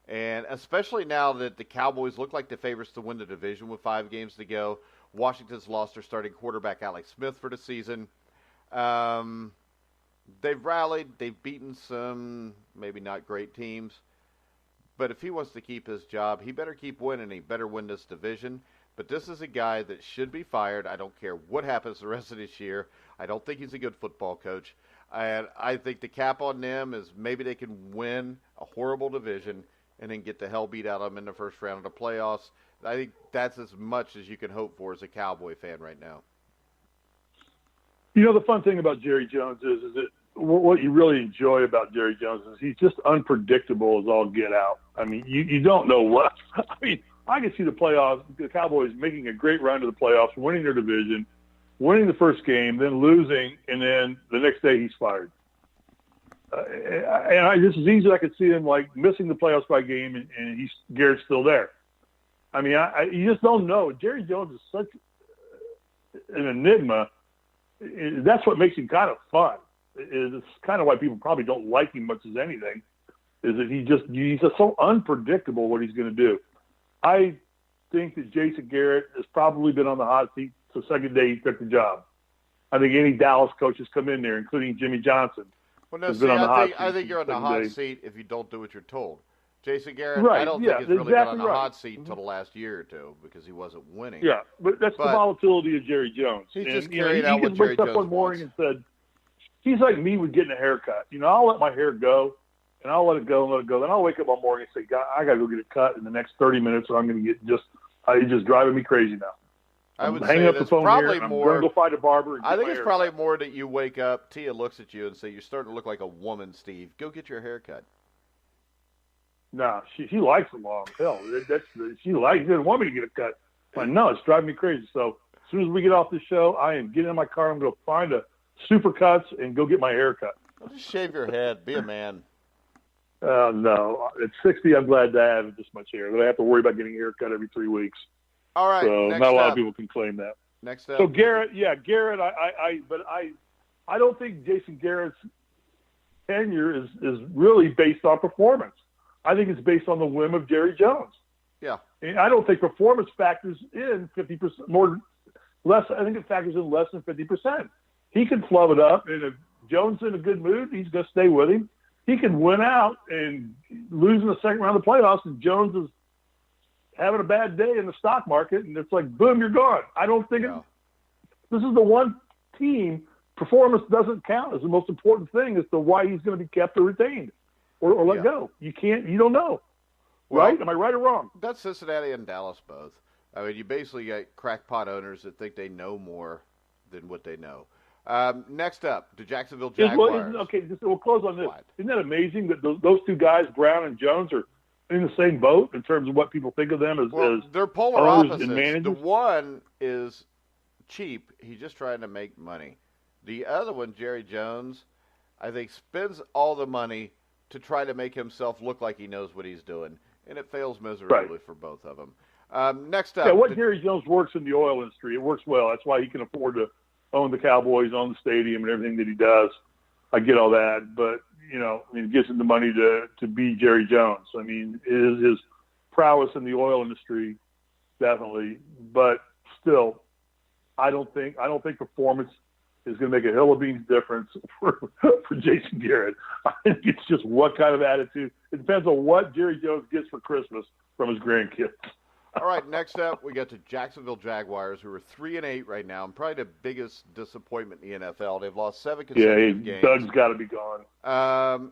Speaker 1: And especially now that the Cowboys look like the favorites to win the division with 5 games to go. Washington's lost their starting quarterback, Alex Smith, for the season. They've rallied. They've beaten some maybe not great teams. But if he wants to keep his job, he better keep winning. He better win this division. But this is a guy that should be fired. I don't care what happens the rest of this year. I don't think he's a good football coach. And I think the cap on them is maybe they can win a horrible division and then get the hell beat out of them in the first round of the playoffs. I think that's as much as you can hope for as a Cowboy fan right now.
Speaker 2: You know, the fun thing about Jerry Jones is that what you really enjoy about Jerry Jones is he's just unpredictable as all get out. I mean, you don't know what. I mean, I can see the playoffs, the Cowboys making a great run to the playoffs, winning their division, winning the first game, then losing, and then the next day he's fired. Just as easy as I could see him like missing the playoffs by a game, and Garrett's still there. I mean, you just don't know. Jerry Jones is such an enigma. That's what makes him kind of fun. It's kind of why people probably don't like him much as anything. Is that he's just so unpredictable what he's going to do. I think that Jason Garrett has probably been on the hot seat the second day he took the job. I think any Dallas coach has come in there, including Jimmy Johnson.
Speaker 1: Well, no, see, I think you're on the hot seat if you don't do what you're told. Jason Garrett, I don't think he's really been on the hot seat until the last year or two because he wasn't winning.
Speaker 2: Yeah, but that's the volatility of Jerry Jones.
Speaker 1: He's just carried out what Jerry Jones wants. He wakes up one morning and said, he's like me with getting a haircut. You know, I'll let my hair go, and I'll let it go and let it go. Then I'll wake up one morning and say, God, I got to go get it cut in the next 30 minutes or I'm going to get it's just driving me crazy now. I would
Speaker 2: hang
Speaker 1: say
Speaker 2: up the phone
Speaker 1: probably
Speaker 2: here,
Speaker 1: more.
Speaker 2: I'm going to go find a barber.
Speaker 1: I think it's probably more that you wake up, Tia looks at you and say, "You're starting to look like a woman, Steve. Go get your hair cut."
Speaker 2: No, she likes it long. Hell, she didn't want me to get it cut. But no, it's driving me crazy. So as soon as we get off the show, I am getting in my car. I'm going to find a Supercuts and go get my hair cut.
Speaker 1: Well, just shave your head. Be a man.
Speaker 2: No, at 60, I'm glad to have this much hair. But I have to worry about getting a haircut every 3 weeks.
Speaker 1: All right.
Speaker 2: So not a lot of people can claim that.
Speaker 1: Next up.
Speaker 2: So Garrett, I don't think Jason Garrett's tenure is really based on performance. I think it's based on the whim of Jerry Jones.
Speaker 1: Yeah.
Speaker 2: And I don't think performance factors in 50% less. I think it factors in less than 50%. He can flub it up, and if Jones is in a good mood, he's going to stay with him. He can win out and lose in the second round of the playoffs, and Jones is having a bad day in the stock market, and it's like, boom, you're gone. I don't think this is the one team. Performance doesn't count as the most important thing as to why he's going to be kept or retained or let go. You don't know. Well, right? Am I right or wrong?
Speaker 1: That's Cincinnati and Dallas both. I mean, you basically got crackpot owners that think they know more than what they know. Next up, the Jacksonville Jaguars.
Speaker 2: We'll close on this. What? Isn't that amazing that those two guys, Brown and Jones, are in the same boat in terms of what people think of them as
Speaker 1: they're polar opposites. The one is cheap. He's just trying to make money. The other one, Jerry Jones, I think spends all the money to try to make himself look like he knows what he's doing, and it fails miserably for both of them. Next up.
Speaker 2: Yeah, Jerry Jones works in the oil industry. It works well. That's why he can afford to own the Cowboys, own the stadium, and everything that he does. I get all that, but it gives him the money to be Jerry Jones. I mean, his prowess in the oil industry, definitely, but still, I don't think performance is going to make a hill of beans difference for Jason Garrett. I think it's just what kind of attitude. It depends on what Jerry Jones gets for Christmas from his grandkids.
Speaker 1: All right, next up, we got the Jacksonville Jaguars, who are 3-8 right now, and probably the biggest disappointment in the NFL. They've lost 7 consecutive games.
Speaker 2: Doug's got to be gone.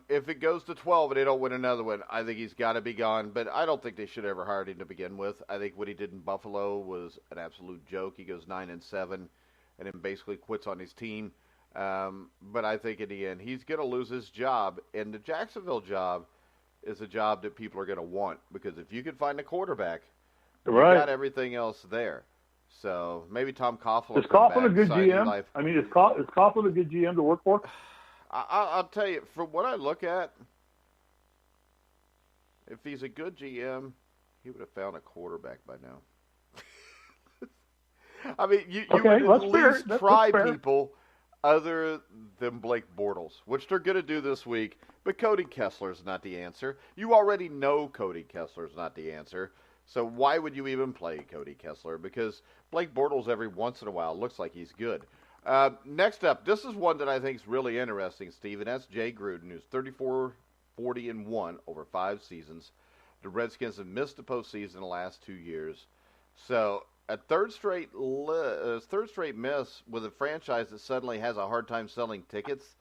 Speaker 1: If it goes to 12 and they don't win another one, I think he's got to be gone. But I don't think they should ever hired him to begin with. I think what he did in Buffalo was an absolute joke. He goes 9-7, and then basically quits on his team. But I think in the end, he's going to lose his job, and the Jacksonville job is a job that people are going to want, because if you can find a quarterback, you got everything else there. So maybe Tom Coughlin.
Speaker 2: Is Coughlin a good GM? I mean, is Coughlin a good GM to work for?
Speaker 1: I'll tell you, from what I look at, if he's a good GM, he would have found a quarterback by now. I mean, you would at least try people other than Blake Bortles, which they're going to do this week. But Cody Kessler's not the answer. You already know Cody Kessler's not the answer. So why would you even play Cody Kessler? Because Blake Bortles every once in a while looks like he's good. Next up, this is one that I think is really interesting, Steve, and that's Jay Gruden, who's 34-40-1 over 5 seasons. The Redskins have missed the postseason the last 2 years. So a third straight miss with a franchise that suddenly has a hard time selling tickets,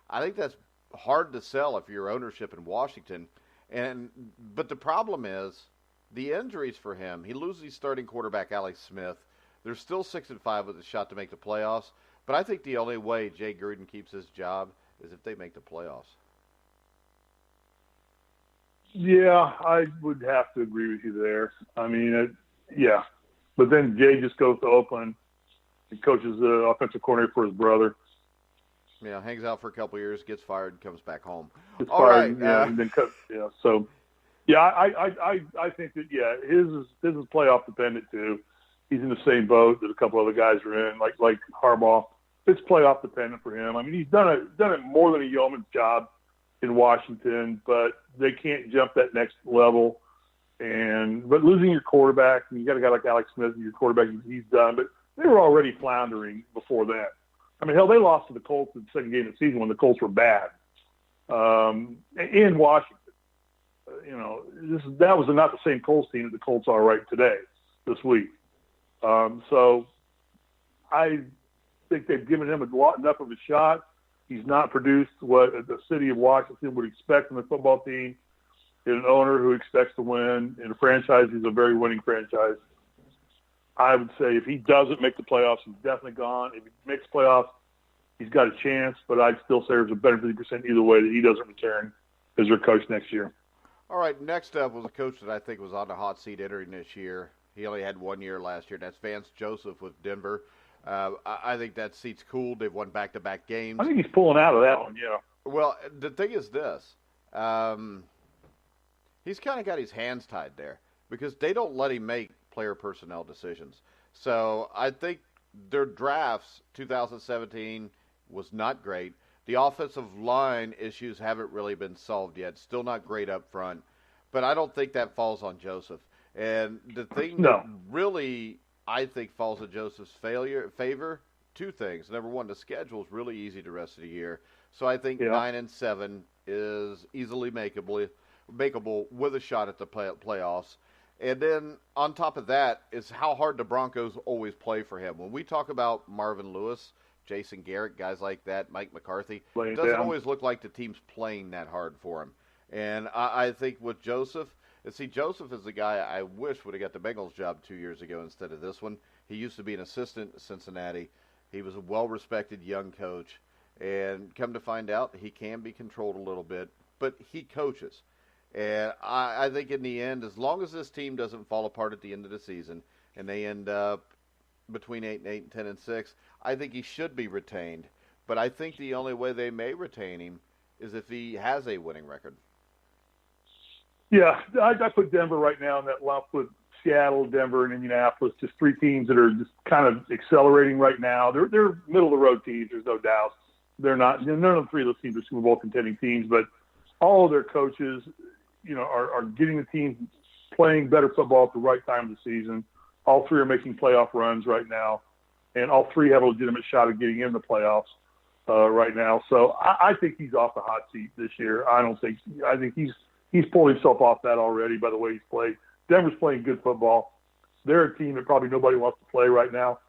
Speaker 1: I think that's hard to sell if you're ownership in Washington. But the problem is, the injuries for him. He loses his starting quarterback, Alex Smith. They're still 6-5 with a shot to make the playoffs. But I think the only way Jay Gruden keeps his job is if they make the playoffs.
Speaker 2: Yeah, I would have to agree with you there. I mean, But then Jay just goes to Oakland and coaches the offensive coordinator for his brother.
Speaker 1: Yeah, hangs out for a couple of years, gets fired, and comes back home.
Speaker 2: And then so. Yeah, I think that his is playoff dependent too. He's in the same boat that a couple other guys are in, like Harbaugh. It's playoff dependent for him. I mean, he's done it more than a yeoman's job in Washington, but they can't jump that next level. But losing your quarterback, and you got a guy like Alex Smith, your quarterback, he's done. But they were already floundering before that. I mean, hell, they lost to the Colts in the second game of the season when the Colts were bad in Washington. That was not the same Colts team that the Colts are right today, this week. So I think they've given him enough of a shot. He's not produced what the city of Washington would expect from a football team, and an owner who expects to win, and a franchise. He's a very winning franchise. I would say if he doesn't make the playoffs, he's definitely gone. If he makes playoffs, he's got a chance, but I'd still say there's a better 50% either way that he doesn't return as their coach next year.
Speaker 1: All right, next up was a coach that I think was on the hot seat entering this year. He only had 1 year last year. That's Vance Joseph with Denver. I think that seat's cool. They've won back-to-back games.
Speaker 2: I think he's pulling out of that one, yeah.
Speaker 1: Well, the thing is this. He's kind of got his hands tied there because they don't let him make player personnel decisions. So I think their drafts, 2017, was not great. The offensive line issues haven't really been solved yet. Still not great up front. But I don't think that falls on Joseph. And the thing that really, I think, falls in Joseph's favor, 2 things. Number one, the schedule is really easy the rest of the year. So I think 9-7 is easily makeable with a shot at the playoffs. And then on top of that is how hard the Broncos always play for him. When we talk about Marvin Lewis, Jason Garrett, guys like that, Mike McCarthy, it doesn't always look like the team's playing that hard for him. And I think with Joseph, and see, Joseph is the guy I wish would have got the Bengals job 2 years ago instead of this one. He used to be an assistant at Cincinnati. He was a well-respected young coach. And come to find out, he can be controlled a little bit, but he coaches. And I think in the end, as long as this team doesn't fall apart at the end of the season and they end up between 8-8 and 10-6, I think he should be retained. But I think the only way they may retain him is if he has a winning record.
Speaker 2: Yeah, I put Denver right now in that lump with Seattle, Denver, and Indianapolis, just three teams that are just kind of accelerating right now. They're middle-of-the-road teams, there's no doubt. They're not. None of the three of those teams are Super Bowl contending teams, but all of their coaches, are getting the team playing better football at the right time of the season. All three are making playoff runs right now, and all three have a legitimate shot at getting in the playoffs right now. So I think he's off the hot seat this year. I think he's pulled himself off that already by the way he's played. Denver's playing good football. They're a team that probably nobody wants to play right now,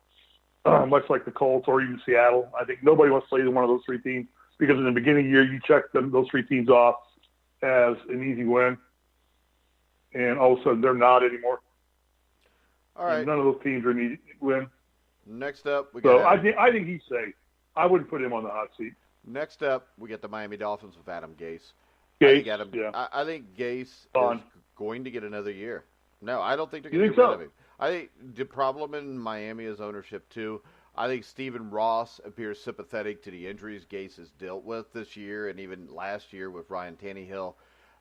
Speaker 2: much like the Colts or even Seattle. I think nobody wants to play either one of those three teams because in the beginning of the year you check those three teams off as an easy win, and all of a sudden they're not anymore.
Speaker 1: All right.
Speaker 2: And none of those teams are an easy win.
Speaker 1: Next up,
Speaker 2: I think he's safe. I wouldn't put him on the hot seat.
Speaker 1: Next up, we get the Miami Dolphins with Adam Gase. I think Gase is going to get another year. No, I don't think they're going to get rid of him. I think the problem in Miami is ownership, too. I think Stephen Ross appears sympathetic to the injuries Gase has dealt with this year and even last year with Ryan Tannehill.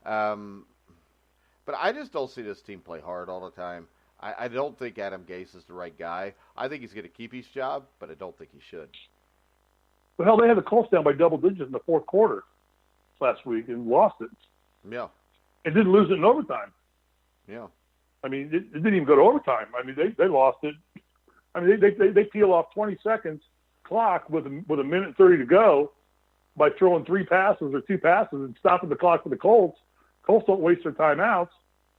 Speaker 1: But I just don't see this team play hard all the time. I don't think Adam Gase is the right guy. I think he's going to keep his job, but I don't think he should.
Speaker 2: Well, hell, they had the Colts down by double digits in the fourth quarter last week and lost it.
Speaker 1: Yeah.
Speaker 2: And didn't lose it in overtime.
Speaker 1: Yeah.
Speaker 2: I mean, it didn't even go to overtime. I mean, they lost it. I mean, they peel off 20 seconds clock with a minute 30 to go by throwing three passes or two passes and stopping the clock for the Colts. Colts don't waste their timeouts.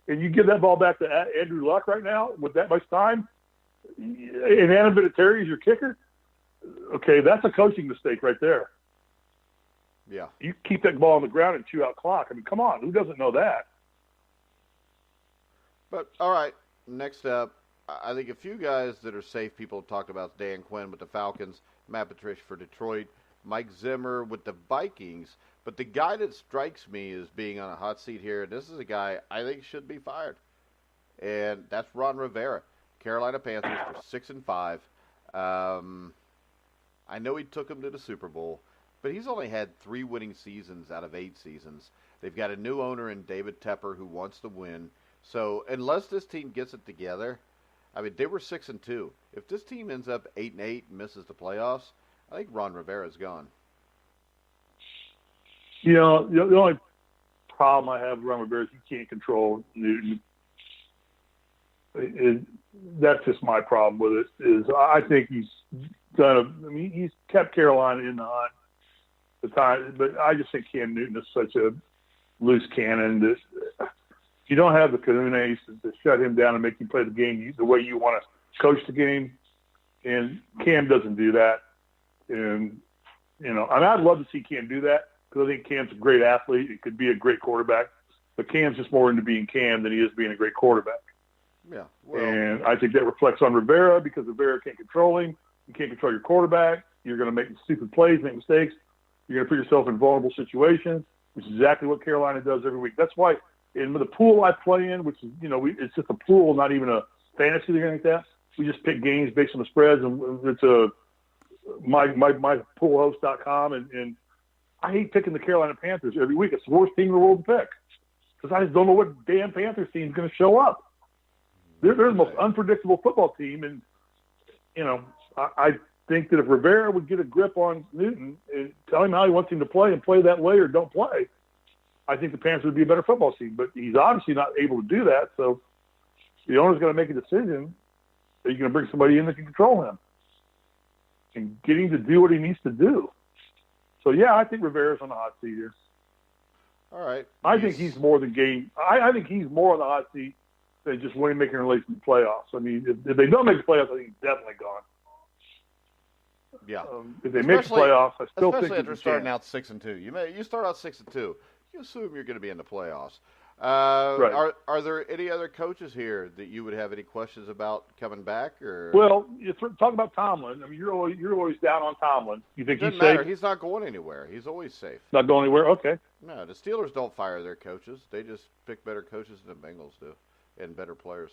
Speaker 2: And you give that ball back to Andrew Luck right now with that much time, and Adam Vinatieri is your kicker. Okay, that's a coaching mistake right there.
Speaker 1: Yeah.
Speaker 2: You keep that ball on the ground and chew out clock. I mean, come on, who doesn't know that?
Speaker 1: But, all right, next up, I think a few guys that are safe people have talked about Dan Quinn with the Falcons, Matt Patricia for Detroit, Mike Zimmer with the Vikings. But the guy that strikes me as being on a hot seat here, this is a guy I think should be fired, and that's Ron Rivera, Carolina Panthers for 6-5. I know he took them to the Super Bowl, but he's only had 3 winning seasons out of 8 seasons. They've got a new owner in David Tepper who wants to win. So unless this team gets it together, I mean, they were 6-2. If this team ends up 8-8 and misses the playoffs, I think Ron Rivera's gone.
Speaker 2: You know, the only problem I have with Ron Rivera is he can't control Newton. That's just my problem with it. Is I think he's he's kept Carolina in the hunt the time, but I just think Cam Newton is such a loose cannon that you don't have the cojones to shut him down and make him play the game the way you want to coach the game, and Cam doesn't do that. And I'd love to see Cam do that because I think Cam's a great athlete. He could be a great quarterback, but Cam's just more into being Cam than he is being a great quarterback.
Speaker 1: Yeah,
Speaker 2: and I think that reflects on Rivera because Rivera can't control him. You can't control your quarterback. You're going to make stupid plays, make mistakes. You're going to put yourself in vulnerable situations, which is exactly what Carolina does every week. That's why in the pool I play in, which is, it's just a pool, not even a fantasy league or anything like that. We just pick games based on the spreads, and it's mypoolhost.com, and I hate picking the Carolina Panthers every week. It's the worst team in the world to pick because I just don't know what damn Panthers team is going to show up. They're the most unpredictable football team, and I think that if Rivera would get a grip on Newton and tell him how he wants him to play and play that way or don't play, I think the Panthers would be a better football team. But he's obviously not able to do that, so the owner's going to make a decision. Are you going to bring somebody in that can control him and get him to do what he needs to do? So, yeah, I think Rivera's on the hot seat here.
Speaker 1: All right.
Speaker 2: I think he's more than game. I think he's more on the hot seat They just wouldn't make an relation to the playoffs. I mean, if they don't make the playoffs, I think he's definitely gone.
Speaker 1: Yeah.
Speaker 2: If they make the playoffs, I still think
Speaker 1: especially after starting out 6-2. You start out 6-2. You assume you're going to be in the playoffs.
Speaker 2: Right.
Speaker 1: Are there any other coaches here that you would have any questions about coming back? Or
Speaker 2: well, you talk about Tomlin. I mean, you're always down on Tomlin. You think
Speaker 1: doesn't
Speaker 2: he's
Speaker 1: matter.
Speaker 2: safe?
Speaker 1: He's not going anywhere. He's always safe.
Speaker 2: Not going anywhere. Okay.
Speaker 1: No, the Steelers don't fire their coaches. They just pick better coaches than the Bengals do, and better players.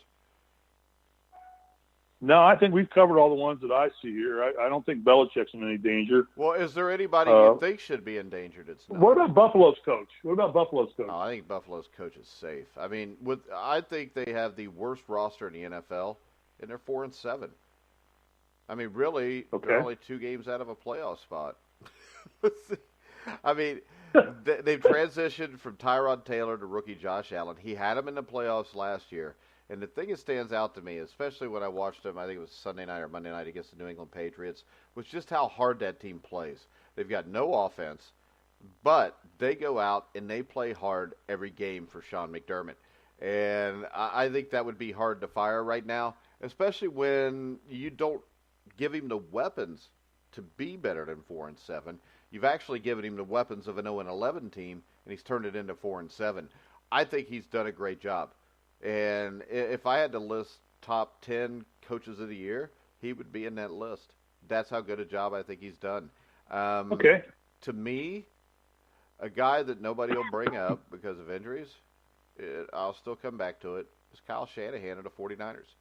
Speaker 2: No, I think we've covered all the ones that I see here. I don't think Belichick's in any danger.
Speaker 1: Well, is there anybody you think should be endangered? It's not.
Speaker 2: What about Buffalo's coach?
Speaker 1: Oh, I think Buffalo's coach is safe. I mean, I think they have the worst roster in the NFL, and they're 4-7. I mean, really, they're only 2 games out of a playoff spot. I mean, they've transitioned from Tyrod Taylor to rookie Josh Allen. He had him in the playoffs last year. And the thing that stands out to me, especially when I watched them, I think it was Sunday night or Monday night against the New England Patriots, was just how hard that team plays. They've got no offense, but they go out and they play hard every game for Sean McDermott. And I think that would be hard to fire right now, especially when you don't give him the weapons to be better than 4-7. You've actually given him the weapons of an 0-11 team, and he's turned it into 4-7. I think he's done a great job. And if I had to list top 10 coaches of the year, he would be in that list. That's how good a job I think he's done.
Speaker 2: Okay.
Speaker 1: To me, a guy that nobody will bring up because of injuries, I'll still come back to it, is Kyle Shanahan of the 49ers.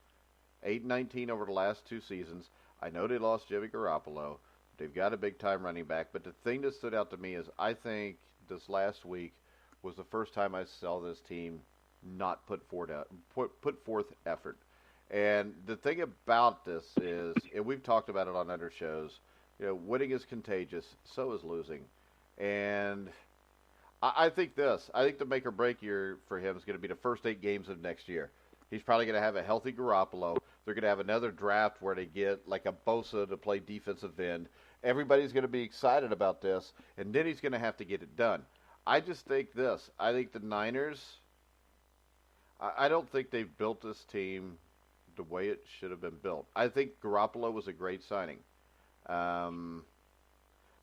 Speaker 1: 8-19 over the last 2 seasons. I know they lost Jimmy Garoppolo. They've got a big-time running back. But the thing that stood out to me is I think this last week was the first time I saw this team not put forth effort. And the thing about this is, and we've talked about it on other shows, winning is contagious, so is losing. And I think the make or break year for him is going to be the first 8 games of next year. He's probably going to have a healthy Garoppolo. They're going to have another draft where they get like a Bosa to play defensive end. Everybody's going to be excited about this, and then he's going to have to get it done. I just think this. I think the Niners, I don't think they've built this team the way it should have been built. I think Garoppolo was a great signing. But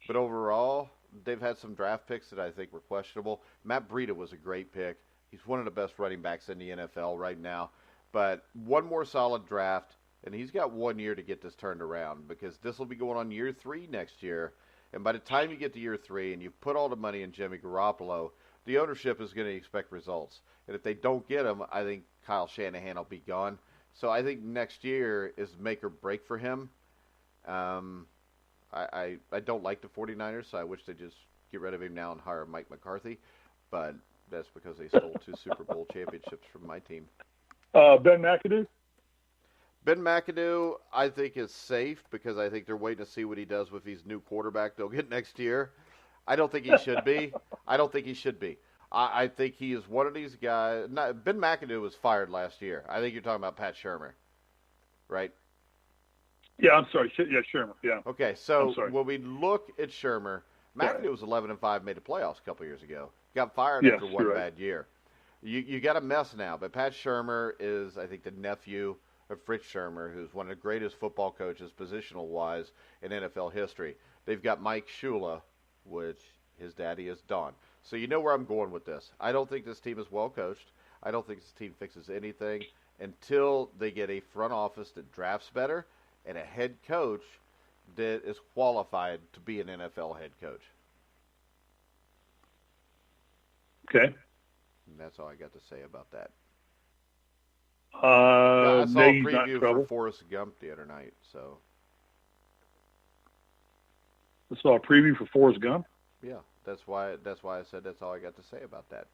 Speaker 1: overall, they've had some draft picks that I think were questionable. Matt Breida was a great pick. He's one of the best running backs in the NFL right now. But one more solid draft, and he's got 1 year to get this turned around because this will be going on year 3 next year. And by the time you get to year 3 and you put all the money in Jimmy Garoppolo, the ownership is going to expect results. And if they don't get him, I think Kyle Shanahan will be gone. So I think next year is make or break for him. I don't like the 49ers, so I wish they'd just get rid of him now and hire Mike McCarthy. But that's because they stole 2 Super Bowl championships from my team.
Speaker 2: Ben McAdoo?
Speaker 1: Ben McAdoo, I think, is safe because I think they're waiting to see what he does with his new quarterback they'll get next year. I don't think he should be. I think he is one of these guys. Ben McAdoo was fired last year. I think you're talking about Pat Shurmur, right?
Speaker 2: Yeah, I'm sorry. Yeah, Shurmur. Yeah.
Speaker 1: Okay, so when we look at Shurmur, McAdoo was 11-5, made the playoffs a couple years ago. Got fired after one bad year. You got a mess now, but Pat Shurmur is, I think, the nephew of Fritz Shurmur, who's one of the greatest football coaches, positional-wise, in NFL history. They've got Mike Shula, which his daddy is Don. So you know where I'm going with this. I don't think this team is well coached. I don't think this team fixes anything until they get a front office that drafts better and a head coach that is qualified to be an NFL head coach.
Speaker 2: Okay.
Speaker 1: And that's all I got to say about that.
Speaker 2: I
Speaker 1: saw a preview for Forrest Gump the other night. So
Speaker 2: I saw a preview for Forrest Gump?
Speaker 1: Yeah, that's why I said that's all I got to say about that.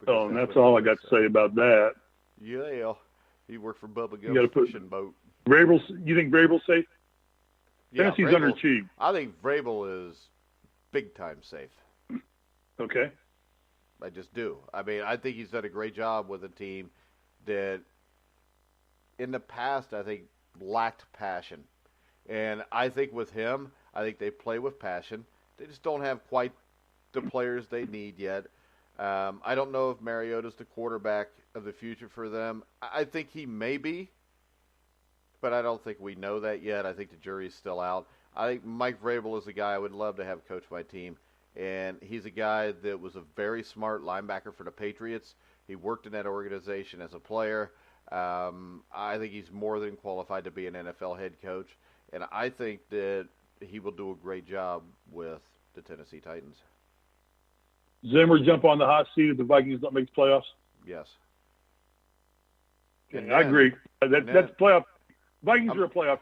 Speaker 2: And that's all I got to say about that.
Speaker 1: Yeah, he worked for Bubba Gump's fishing boat.
Speaker 2: Vrabel's, you think Vrabel's safe?
Speaker 1: Yeah,
Speaker 2: Tennessee's underachieved.
Speaker 1: I think Vrabel is big time safe.
Speaker 2: Okay.
Speaker 1: I just do. I mean, I think he's done a great job with a team that in the past, I think, lacked passion. And I think with him, I think they play with passion. They just don't have quite the players they need yet. I don't know if Mariota's the quarterback of the future for them. I think he may be, but I don't think we know that yet. I think the jury's still out. I think Mike Vrabel is a guy I would love to have coach my team, and he's a guy that was a very smart linebacker for the Patriots. He worked in that organization as a player. I think he's more than qualified to be an NFL head coach, and I think that he will do a great job with the Tennessee Titans.
Speaker 2: Zimmer jump on the hot seat if the Vikings don't make the playoffs?
Speaker 1: Yes.
Speaker 2: Okay, I agree. That's playoff. Vikings are a playoff.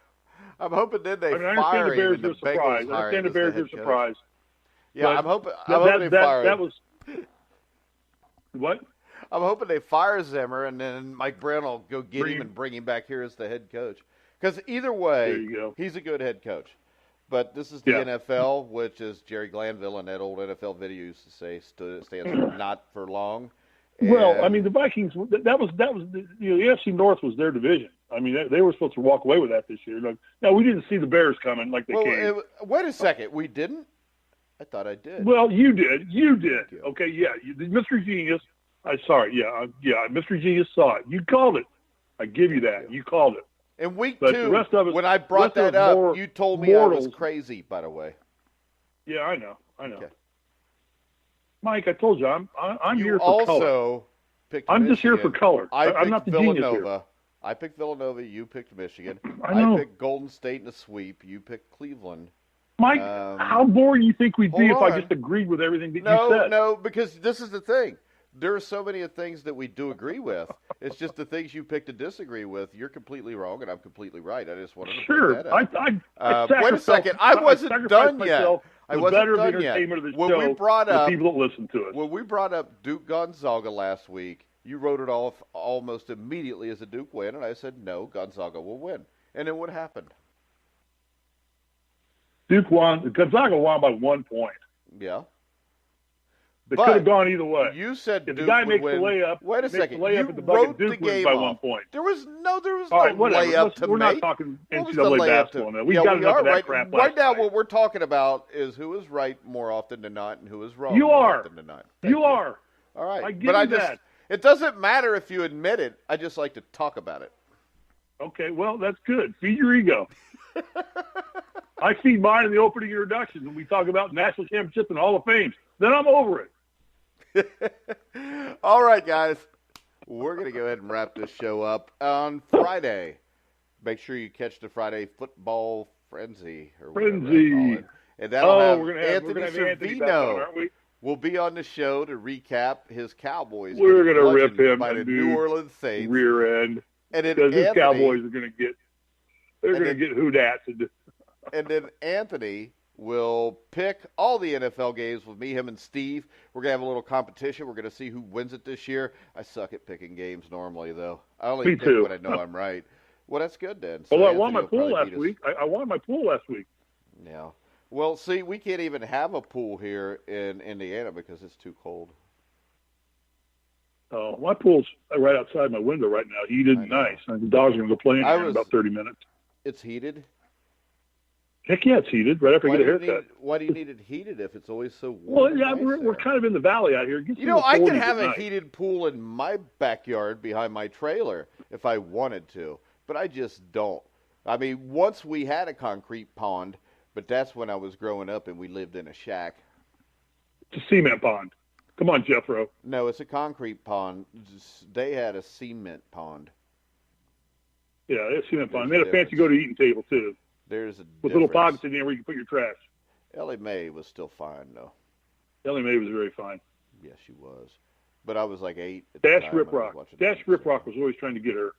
Speaker 1: I'm hoping then they
Speaker 2: I
Speaker 1: fire him and
Speaker 2: the
Speaker 1: the
Speaker 2: Bears are surprised.
Speaker 1: Bengals
Speaker 2: I
Speaker 1: hire
Speaker 2: understand
Speaker 1: him
Speaker 2: the
Speaker 1: as
Speaker 2: Bears
Speaker 1: the
Speaker 2: are
Speaker 1: head coach.
Speaker 2: surprised.
Speaker 1: Yeah, I'm hoping they fire him.
Speaker 2: That was what?
Speaker 1: I'm hoping they fire Zimmer and then Mike Brown will go get him and bring him back here as the head coach. Because either way, he's a good head coach. But this is the NFL, which is Jerry Glanville and that old NFL video used to say stands for not for long. And
Speaker 2: well, I mean, the Vikings, that was the NFC North was their division. I mean, they were supposed to walk away with that this year. Now, we didn't see the Bears coming like they came.
Speaker 1: Wait a second. We didn't? I thought I did.
Speaker 2: Well, you did. You did. Okay, yeah. Mr. Genius. Mr. Genius saw it. You called it. I give you that. You called it.
Speaker 1: In week
Speaker 2: but
Speaker 1: 2,
Speaker 2: the rest of us,
Speaker 1: when I brought that up, you told me I was crazy, by the way.
Speaker 2: Yeah, I know.
Speaker 1: Okay.
Speaker 2: Mike, I told you, I'm here for
Speaker 1: also
Speaker 2: color.
Speaker 1: Picked
Speaker 2: I'm
Speaker 1: Michigan.
Speaker 2: just here for color. I'm not the
Speaker 1: Villanova.
Speaker 2: genius here.
Speaker 1: I picked Villanova. You picked Michigan.
Speaker 2: I know.
Speaker 1: I picked Golden State in a sweep. You picked Cleveland.
Speaker 2: Mike, how boring do you think we'd be if I just agreed with everything that you said?
Speaker 1: No, because this is the thing. There are so many things that we do agree with. It's just the things you pick to disagree with. You're completely wrong, and I'm completely right. I just wanted to
Speaker 2: sure.
Speaker 1: point that
Speaker 2: out.
Speaker 1: Wait a second. I wasn't done yet. I wasn't done yet.
Speaker 2: When we brought up people that listen to us.
Speaker 1: When we brought up Duke Gonzaga last week, you wrote it off almost immediately as a Duke win, and I said, no, Gonzaga will win. And then what happened?
Speaker 2: Gonzaga won by 1 point.
Speaker 1: Yeah.
Speaker 2: They could have gone either way.
Speaker 1: You said
Speaker 2: if
Speaker 1: Duke
Speaker 2: the guy
Speaker 1: would
Speaker 2: makes
Speaker 1: win.
Speaker 2: the layup,
Speaker 1: Wait a second.
Speaker 2: You
Speaker 1: wrote
Speaker 2: Duke
Speaker 1: the game
Speaker 2: by
Speaker 1: off.
Speaker 2: 1 point.
Speaker 1: There was no
Speaker 2: whatever.
Speaker 1: layup to
Speaker 2: we're
Speaker 1: make.
Speaker 2: Not talking
Speaker 1: what
Speaker 2: NCAA basketball now. We've got enough of that crap
Speaker 1: Right now,
Speaker 2: night.
Speaker 1: what we're talking about is who is right more often than not and who is wrong
Speaker 2: more often than not. You are.
Speaker 1: All right.
Speaker 2: I give you that.
Speaker 1: It doesn't matter if you admit it. I just like to talk about it.
Speaker 2: Okay, well, that's good. Feed your ego. I feed mine in the opening introductions when we talk about national championships and Hall of Fame. Then I'm over it.
Speaker 1: All right, guys. We're going to go ahead and wrap this show up on Friday. Make sure you catch the Friday Football Frenzy.
Speaker 2: Frenzy.
Speaker 1: And that'll have
Speaker 2: we're gonna
Speaker 1: Anthony
Speaker 2: have Anthony back
Speaker 1: Servino.
Speaker 2: on, aren't we?
Speaker 1: Will be on the show to recap his Cowboys.
Speaker 2: We're going to rip him
Speaker 1: by the New Orleans Saints.
Speaker 2: Rear end.
Speaker 1: And then
Speaker 2: because his Cowboys are going to get hoodatsed.
Speaker 1: And then Anthony will pick all the NFL games with me, him, and Steve. We're going to have a little competition. We're going to see who wins it this year. I suck at picking games normally, though. I only pick when I know I'm right. Well, that's good then.
Speaker 2: So I won my pool last week. I won my pool last week.
Speaker 1: Yeah. Well, see, we can't even have a pool here in Indiana because it's too cold.
Speaker 2: Oh, my pool's right outside my window right now, heated and nice. The dogs are going to go play in here in about 30 minutes.
Speaker 1: It's heated?
Speaker 2: Heck yeah, it's heated right after I get a haircut.
Speaker 1: Why do you need it heated if it's always so warm?
Speaker 2: Well, yeah, we're kind of in the valley out here.
Speaker 1: I could have a heated pool in my backyard behind my trailer if I wanted to, but I just don't. I mean, once we had a concrete pond, but that's when I was growing up and we lived in a shack.
Speaker 2: It's a cement pond. Come on, Jethro.
Speaker 1: No, it's a concrete pond. They had a cement pond.
Speaker 2: Yeah, it's a cement pond. They had a fancy go-to-eating table, too.
Speaker 1: There's a
Speaker 2: with little pockets in there where you can put your trash.
Speaker 1: Ellie Mae was still fine, though.
Speaker 2: Ellie Mae was very fine.
Speaker 1: Yes, she was. But I was like 8 at
Speaker 2: Dash
Speaker 1: the time.
Speaker 2: Riprock. Dash Riprock was always trying to get her.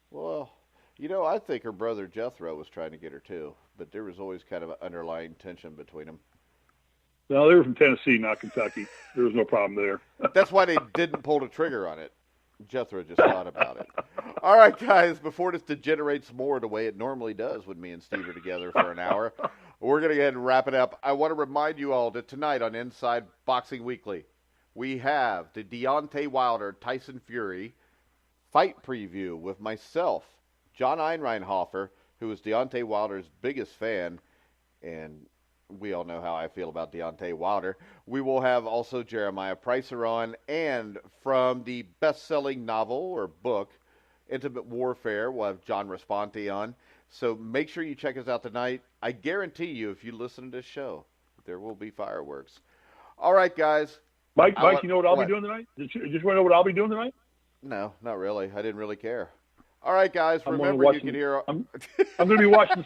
Speaker 1: Well, I think her brother Jethro was trying to get her, too. But there was always kind of an underlying tension between them.
Speaker 2: No, they were from Tennessee, not Kentucky. There was no problem there.
Speaker 1: That's why they didn't pull the trigger on it. Jethro just thought about it. All right, guys, before this degenerates more the way it normally does when me and Steve are together for an hour, we're going to go ahead and wrap it up. I want to remind you all that tonight on Inside Boxing Weekly, we have the Deontay Wilder-Tyson Fury fight preview with myself, John Einreinhofer, who is Deontay Wilder's biggest fan, and we all know how I feel about Deontay Wilder. We will have also Jeremiah Pricer on, and from the best-selling novel or book, Intimate Warfare, we'll have John Responti on. So make sure you check us out tonight. I guarantee you, if you listen to this show, there will be fireworks. All right, guys.
Speaker 2: Mike, you know what I'll be doing tonight? Just want to know what I'll be doing tonight?
Speaker 1: No, not really. I didn't really care. All right, guys. Remember, you can hear.
Speaker 2: I'm going to be watching.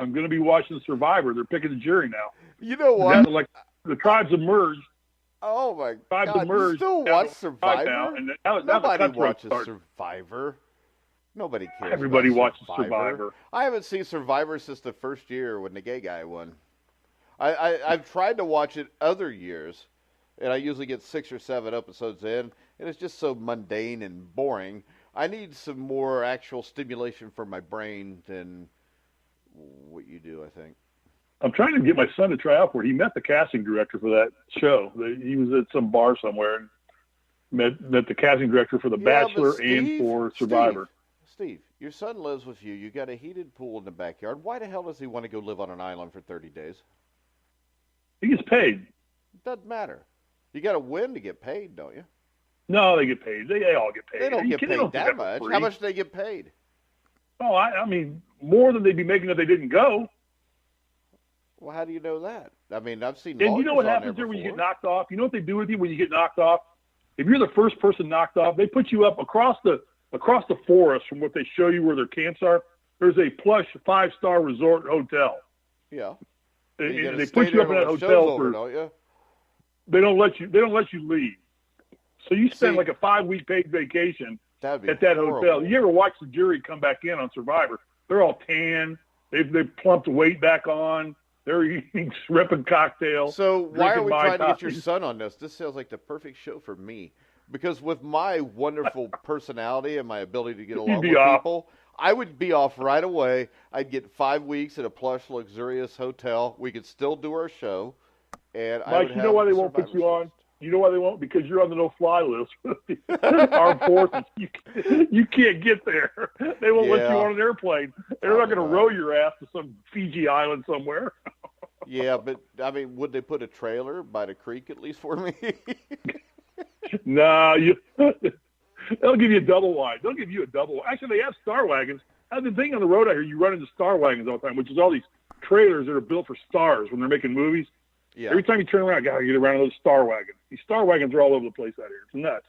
Speaker 2: I'm going to be watching Survivor. They're picking the jury now.
Speaker 1: You know what?
Speaker 2: Like the tribes have merged.
Speaker 1: Oh my
Speaker 2: tribes
Speaker 1: God!
Speaker 2: have merged.
Speaker 1: You still watch Survivor?
Speaker 2: Now, and
Speaker 1: nobody watches Survivor. Nobody cares.
Speaker 2: Everybody watches Survivor.
Speaker 1: I haven't seen Survivor since the first year when the gay guy won. I've tried to watch it other years, and I usually get 6 or 7 episodes in, and it's just so mundane and boring. I need some more actual stimulation for my brain than what you do, I think.
Speaker 2: I'm trying to get my son to try out for it. He met the casting director for that show. He was at some bar somewhere and met the casting director for The Bachelor and for Survivor.
Speaker 1: Steve, your son lives with you. You got a heated pool in the backyard. Why the hell does he want to go live on an island for 30 days?
Speaker 2: He gets paid.
Speaker 1: It doesn't matter. You got to win to get paid, don't you?
Speaker 2: No, they get paid. They all get paid.
Speaker 1: They don't get paid that much. How much do they get paid?
Speaker 2: Oh, I mean, more than they'd be making if they didn't go.
Speaker 1: Well, how do you know that? I mean, I've seen.
Speaker 2: And you know what happens there when you get knocked off? You know what they do with you when you get knocked off? If you're the first person knocked off, they put you up across the forest from what they show you where their camps are. There's a plush 5-star resort hotel.
Speaker 1: Yeah.
Speaker 2: And they put you up in that hotel
Speaker 1: don't you?
Speaker 2: They don't let you leave. So you spend like a 5-week paid vacation at that hotel. You ever watch the jury come back in on Survivor? They're all tan. They've plumped weight back on. They're eating shrimp and cocktails.
Speaker 1: So why are we trying to get your son on this? This sounds like the perfect show for me. Because with my wonderful personality and my ability to get along with people, I would be off right away. I'd get 5 weeks at a plush, luxurious hotel. We could still do our show. And
Speaker 2: Mike, you know why they won't put you on? You know why they won't? Because you're on the no-fly list. Armed forces. You can't get there. They won't let you on an airplane. They're not going to row your ass to some Fiji island somewhere.
Speaker 1: Yeah, but, I mean, would they put a trailer by the creek at least for me?
Speaker 2: No, they'll give you a double wide. They'll give you a double. Actually, they have star wagons. The thing on the road out here, you run into star wagons all the time, which is all these trailers that are built for stars when they're making movies. Yeah. Every time you turn around, you get around those star wagons. These star wagons are all over the place out here. It's nuts.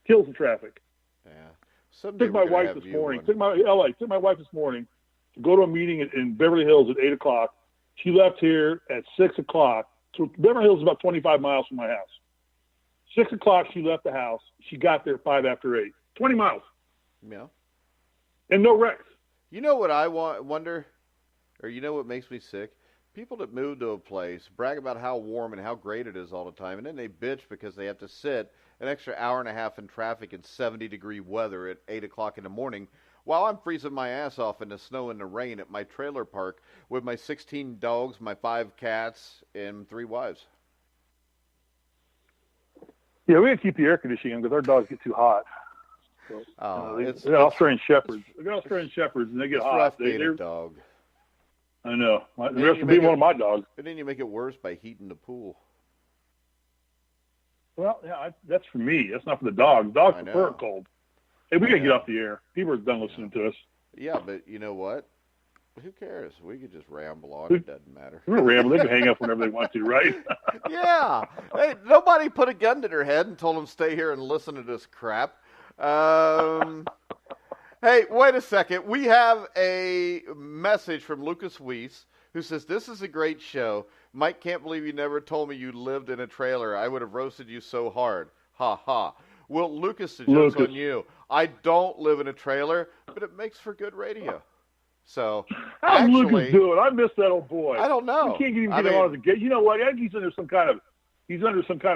Speaker 2: Kills the traffic.
Speaker 1: Yeah.
Speaker 2: Took my wife this morning. Took my wife this morning to go to a meeting in Beverly Hills at 8:00. She left here at 6:00. So Beverly Hills is about 25 miles from my house. 6:00, she left the house. She got there 5 after 8. 20 miles.
Speaker 1: Yeah.
Speaker 2: And no wrecks.
Speaker 1: You know what I wonder, or you know what makes me sick? People that move to a place brag about how warm and how great it is all the time, and then they bitch because they have to sit an extra hour and a half in traffic in 70-degree weather at 8:00 in the morning while I'm freezing my ass off in the snow and the rain at my trailer park with my 16 dogs, my 5 cats, and 3 wives.
Speaker 2: Yeah, we got to keep the air conditioning on because our dogs get too hot. So, they're Australian Shepherds. They're Australian Shepherds, and they get hot.
Speaker 1: Rough being a dog.
Speaker 2: I know. The rest would be one of my dogs.
Speaker 1: And then you make it worse by heating the pool.
Speaker 2: Well, yeah, that's for me. That's not for the dogs. Dogs prefer it cold. Hey, we got to get off the air. People are done listening to us.
Speaker 1: Yeah, but you know what? Who cares? We could just ramble on. It doesn't matter.
Speaker 2: We're ramble. They can hang up whenever they want to, right?
Speaker 1: Yeah. Hey, nobody put a gun to their head and told them stay here and listen to this crap. Hey, wait a second. We have a message from Lucas Weiss who says, "This is a great show. Mike can't believe you never told me you lived in a trailer. I would have roasted you so hard. Ha ha." Well, Lucas, the joke's on you. I don't live in a trailer, but it makes for good radio. So,
Speaker 2: how's Lucas doing? I miss that old boy.
Speaker 1: I don't know.
Speaker 2: We can't even get him on as a guest. You know what? I think he's under some kind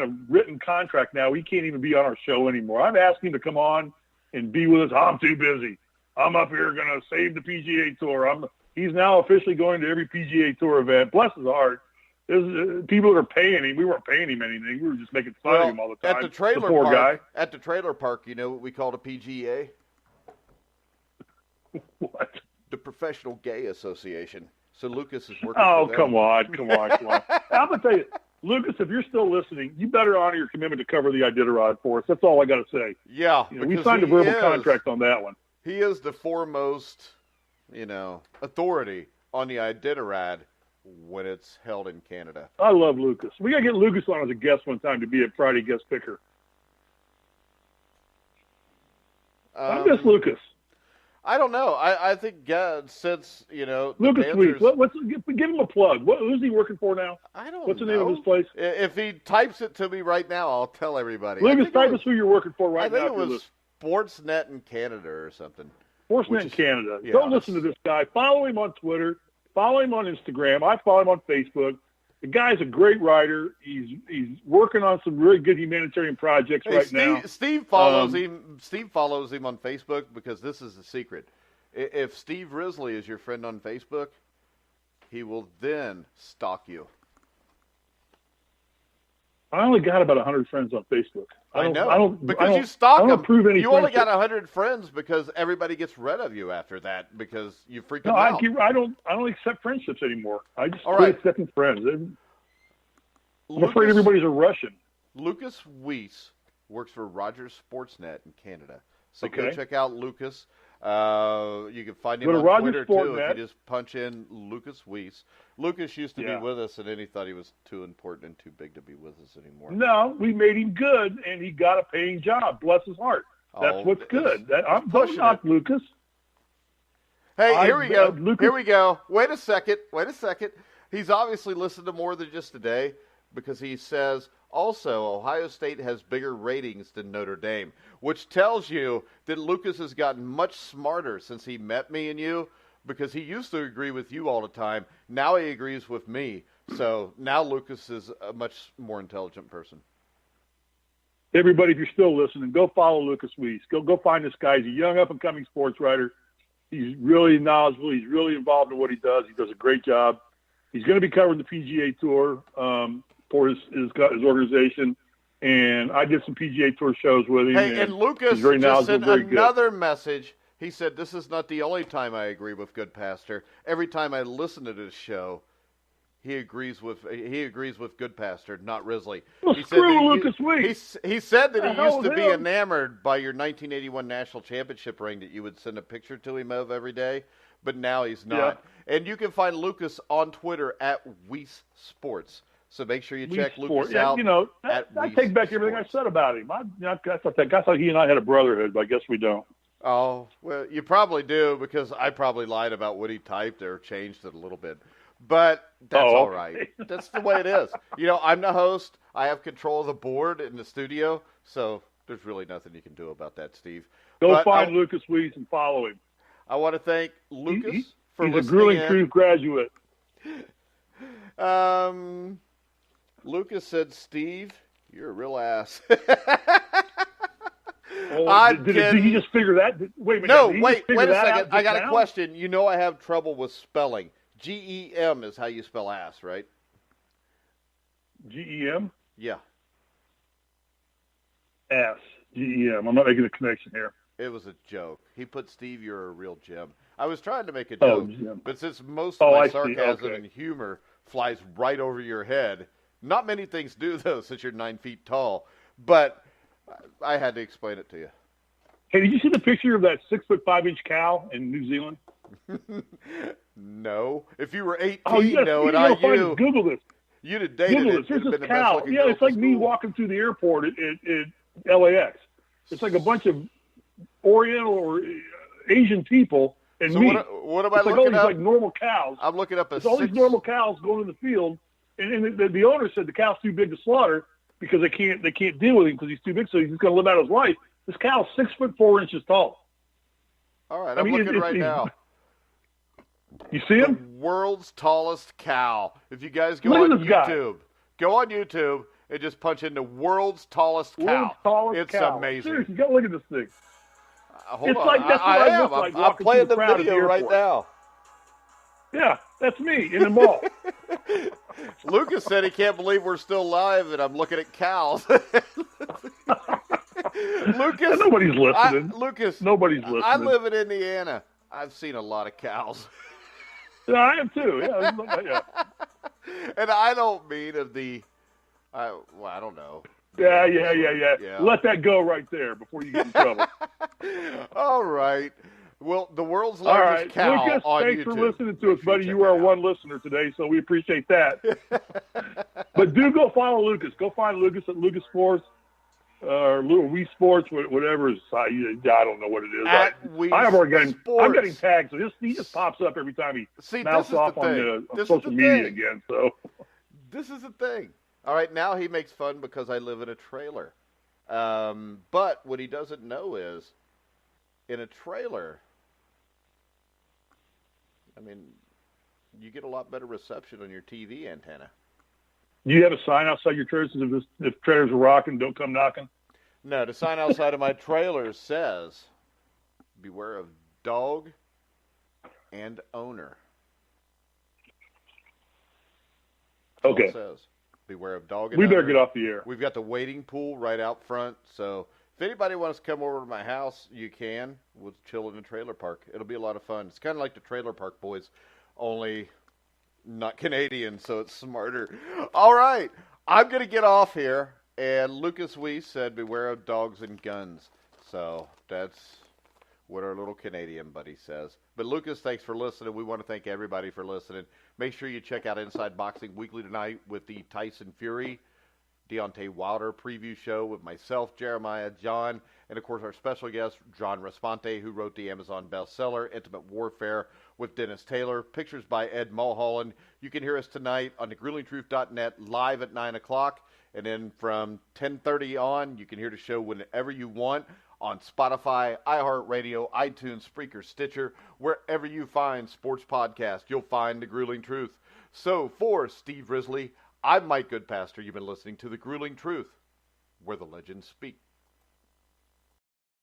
Speaker 2: of written contract now. He can't even be on our show anymore. I'm asking him to come on and be with us. I'm too busy. I'm up here going to save the PGA Tour. He's now officially going to every PGA Tour event. Bless his heart. There's people that are paying him. We weren't paying him anything. We were just making fun of him all the time.
Speaker 1: At the trailer
Speaker 2: poor
Speaker 1: park,
Speaker 2: guy.
Speaker 1: At the trailer park, you know what we call the PGA?
Speaker 2: What?
Speaker 1: The Professional Gay Association. So Lucas is working
Speaker 2: Oh,
Speaker 1: for them.
Speaker 2: come on. I'm going to tell you, Lucas, if you're still listening, you better honor your commitment to cover the Iditarod for us. That's all I got to say.
Speaker 1: Yeah.
Speaker 2: We signed a verbal contract on that one.
Speaker 1: He is the foremost, authority on the Iditarod when it's held in Canada.
Speaker 2: I love Lucas. We got to get Lucas on as a guest one time to be a Friday guest picker. I miss Lucas.
Speaker 1: I don't know. I think since,
Speaker 2: Lucas Weeks, give him a plug. Who's he working for now?
Speaker 1: I don't know.
Speaker 2: What's the name of his place?
Speaker 1: If he types it to me right now, I'll tell everybody.
Speaker 2: Lucas, type us who you're working for right now.
Speaker 1: I think it was Sportsnet in Canada or something.
Speaker 2: Sportsnet in Canada. Yeah, don't listen to this guy. Follow him on Twitter. Follow him on Instagram. I follow him on Facebook. The guy's a great writer. He's working on some really good humanitarian projects now.
Speaker 1: Steve follows him. Steve follows him on Facebook because this is the secret. If Steve Risley is your friend on Facebook, he will then stalk you.
Speaker 2: I only got about 100 friends on Facebook.
Speaker 1: I know. Because you stalk them. You only got 100 friends because everybody gets rid of you after that because you freak them out.
Speaker 2: I don't accept friendships anymore. I just quit accepting friends. I'm afraid everybody's a Russian.
Speaker 1: Lucas Weiss works for Rogers Sportsnet in Canada. So go check out Lucas. You can find him on Twitter too if you just punch in Lucas Weiss. Lucas used to be with us, and then he thought he was too important and too big to be with us anymore.
Speaker 2: No, we made him good, and he got a paying job. Bless his heart. That's what's good. I'm pushing up, Lucas.
Speaker 1: Hey, here we go. Lucas, here we go. Wait a second. He's obviously listened to more than just today because he says, also, Ohio State has bigger ratings than Notre Dame, which tells you that Lucas has gotten much smarter since he met me and you, because he used to agree with you all the time. Now he agrees with me. So now Lucas is a much more intelligent person.
Speaker 2: Everybody, if you're still listening, go follow Lucas Weiss. Go find this guy. He's a young, up-and-coming sports writer. He's really knowledgeable. He's really involved in what he does. He does a great job. He's going to be covering the PGA Tour for his organization, and I did some PGA Tour shows with him.
Speaker 1: Hey, and Lucas just sent another message. He said, this is not the only time I agree with Goodpaster. Every time I listen to this show, he agrees with Goodpaster, not Risley.
Speaker 2: Well, screw Lucas Weiss.
Speaker 1: He said that he used to be enamored by your 1981 national championship ring that you would send a picture to him of every day, but now he's not. Yeah. And you can find Lucas on Twitter at Weiss Sports. So make sure you check Lucas out.
Speaker 2: I take back everything I said about him. I thought he and I had a brotherhood, but I guess we don't.
Speaker 1: Oh, well, you probably do because I probably lied about what he typed or changed it a little bit. But that's all right. That's the way it is. I'm the host. I have control of the board in the studio, so there's really nothing you can do about that, Steve.
Speaker 2: Go find Lucas Weiss and follow him.
Speaker 1: I want to thank Lucas for listening.
Speaker 2: He's a grueling truth graduate.
Speaker 1: Lucas said, Steve, you're a real ass.
Speaker 2: Did he just figure that? Wait a minute.
Speaker 1: No, wait a second. I got a question. I have trouble with spelling. GEM is how you spell ass, right?
Speaker 2: GEM?
Speaker 1: Yeah.
Speaker 2: Ass. GEM. I'm not making a connection here.
Speaker 1: It was a joke. He put, Steve, you're a real gem. I was trying to make a joke, but since most of my sarcasm and humor flies right over your head, not many things do, though, since you're 9 feet tall, but I had to explain it to you.
Speaker 2: Hey, did you see the picture of that 6'5" cow in New Zealand?
Speaker 1: No. If you were 18,
Speaker 2: Google this.
Speaker 1: You'd have dated
Speaker 2: Google this. There's this cow. Yeah, it's like me walking through the airport at LAX. It's like a bunch of Oriental or Asian people and me.
Speaker 1: What am I looking up?
Speaker 2: It's like normal cows.
Speaker 1: I'm looking up
Speaker 2: all these normal cows going in the field, and the owner said the cow's too big to slaughter because they can't deal with him because he's too big, so he's just going to live out his life. This cow's 6'4" tall.
Speaker 1: All right, I'm looking right now.
Speaker 2: You see him?
Speaker 1: The world's tallest cow. If you guys go on YouTube and just punch in the world's tallest cow. It's amazing.
Speaker 2: Seriously, you got to look at this thing.
Speaker 1: Hold on. I'm playing the video right now.
Speaker 2: Yeah, that's me in the mall.
Speaker 1: Lucas said he can't believe we're still live, and I'm looking at cows. Lucas,
Speaker 2: nobody's listening.
Speaker 1: Lucas,
Speaker 2: nobody's listening.
Speaker 1: I live in Indiana. I've seen a lot of cows.
Speaker 2: Yeah, I am too. Yeah.
Speaker 1: And I don't mean of the, well, I don't know.
Speaker 2: Yeah. Let that go right there before you get in trouble.
Speaker 1: All right. Well, the world's
Speaker 2: All
Speaker 1: largest
Speaker 2: right,
Speaker 1: cow
Speaker 2: Lucas,
Speaker 1: on
Speaker 2: thanks
Speaker 1: YouTube.
Speaker 2: for listening to us, buddy. You
Speaker 1: check
Speaker 2: are
Speaker 1: that out.
Speaker 2: one listener today, so we appreciate that. But do go follow Lucas. Go find Lucas at Lucas Sports or Wii Sports, whatever. I don't know what it is. I'm getting tagged, so he just pops up every time he mouths off on social media again. So
Speaker 1: this is the thing. All right, now he makes fun because I live in a trailer. But what he doesn't know is, in a trailer, I mean, you get a lot better reception on your TV antenna.
Speaker 2: Do you have a sign outside your trailer that says if trailers are rocking, don't come knocking?
Speaker 1: No, the sign outside of my trailer says, beware of dog and owner. That's
Speaker 2: okay.
Speaker 1: It says. Beware of dog and
Speaker 2: we
Speaker 1: owner.
Speaker 2: Better get off the air.
Speaker 1: We've got the waiting pool right out front, so if anybody wants to come over to my house, you can. We'll chill in the trailer park. It'll be a lot of fun. It's kind of like the Trailer Park Boys, only not Canadian, so it's smarter. All right, I'm going to get off here. And Lucas Weiss said, beware of dogs and guns. So that's what our little Canadian buddy says. But Lucas, thanks for listening. We want to thank everybody for listening. Make sure you check out Inside Boxing Weekly tonight with the Tyson Fury, Deontay Wilder preview show with myself, Jeremiah, John, and of course our special guest, John Rasponte, who wrote the Amazon bestseller, Intimate Warfare with Dennis Taylor. Pictures by Ed Mulholland. You can hear us tonight on thegruelingtruth.net live at 9 o'clock. And then from 10:30 on, you can hear the show whenever you want on Spotify, iHeartRadio, iTunes, Spreaker, Stitcher, wherever you find sports podcasts, you'll find The Grueling Truth. So for Steve Risley, I'm Mike Goodpaster. You've been listening to The Grueling Truth, where the legends speak.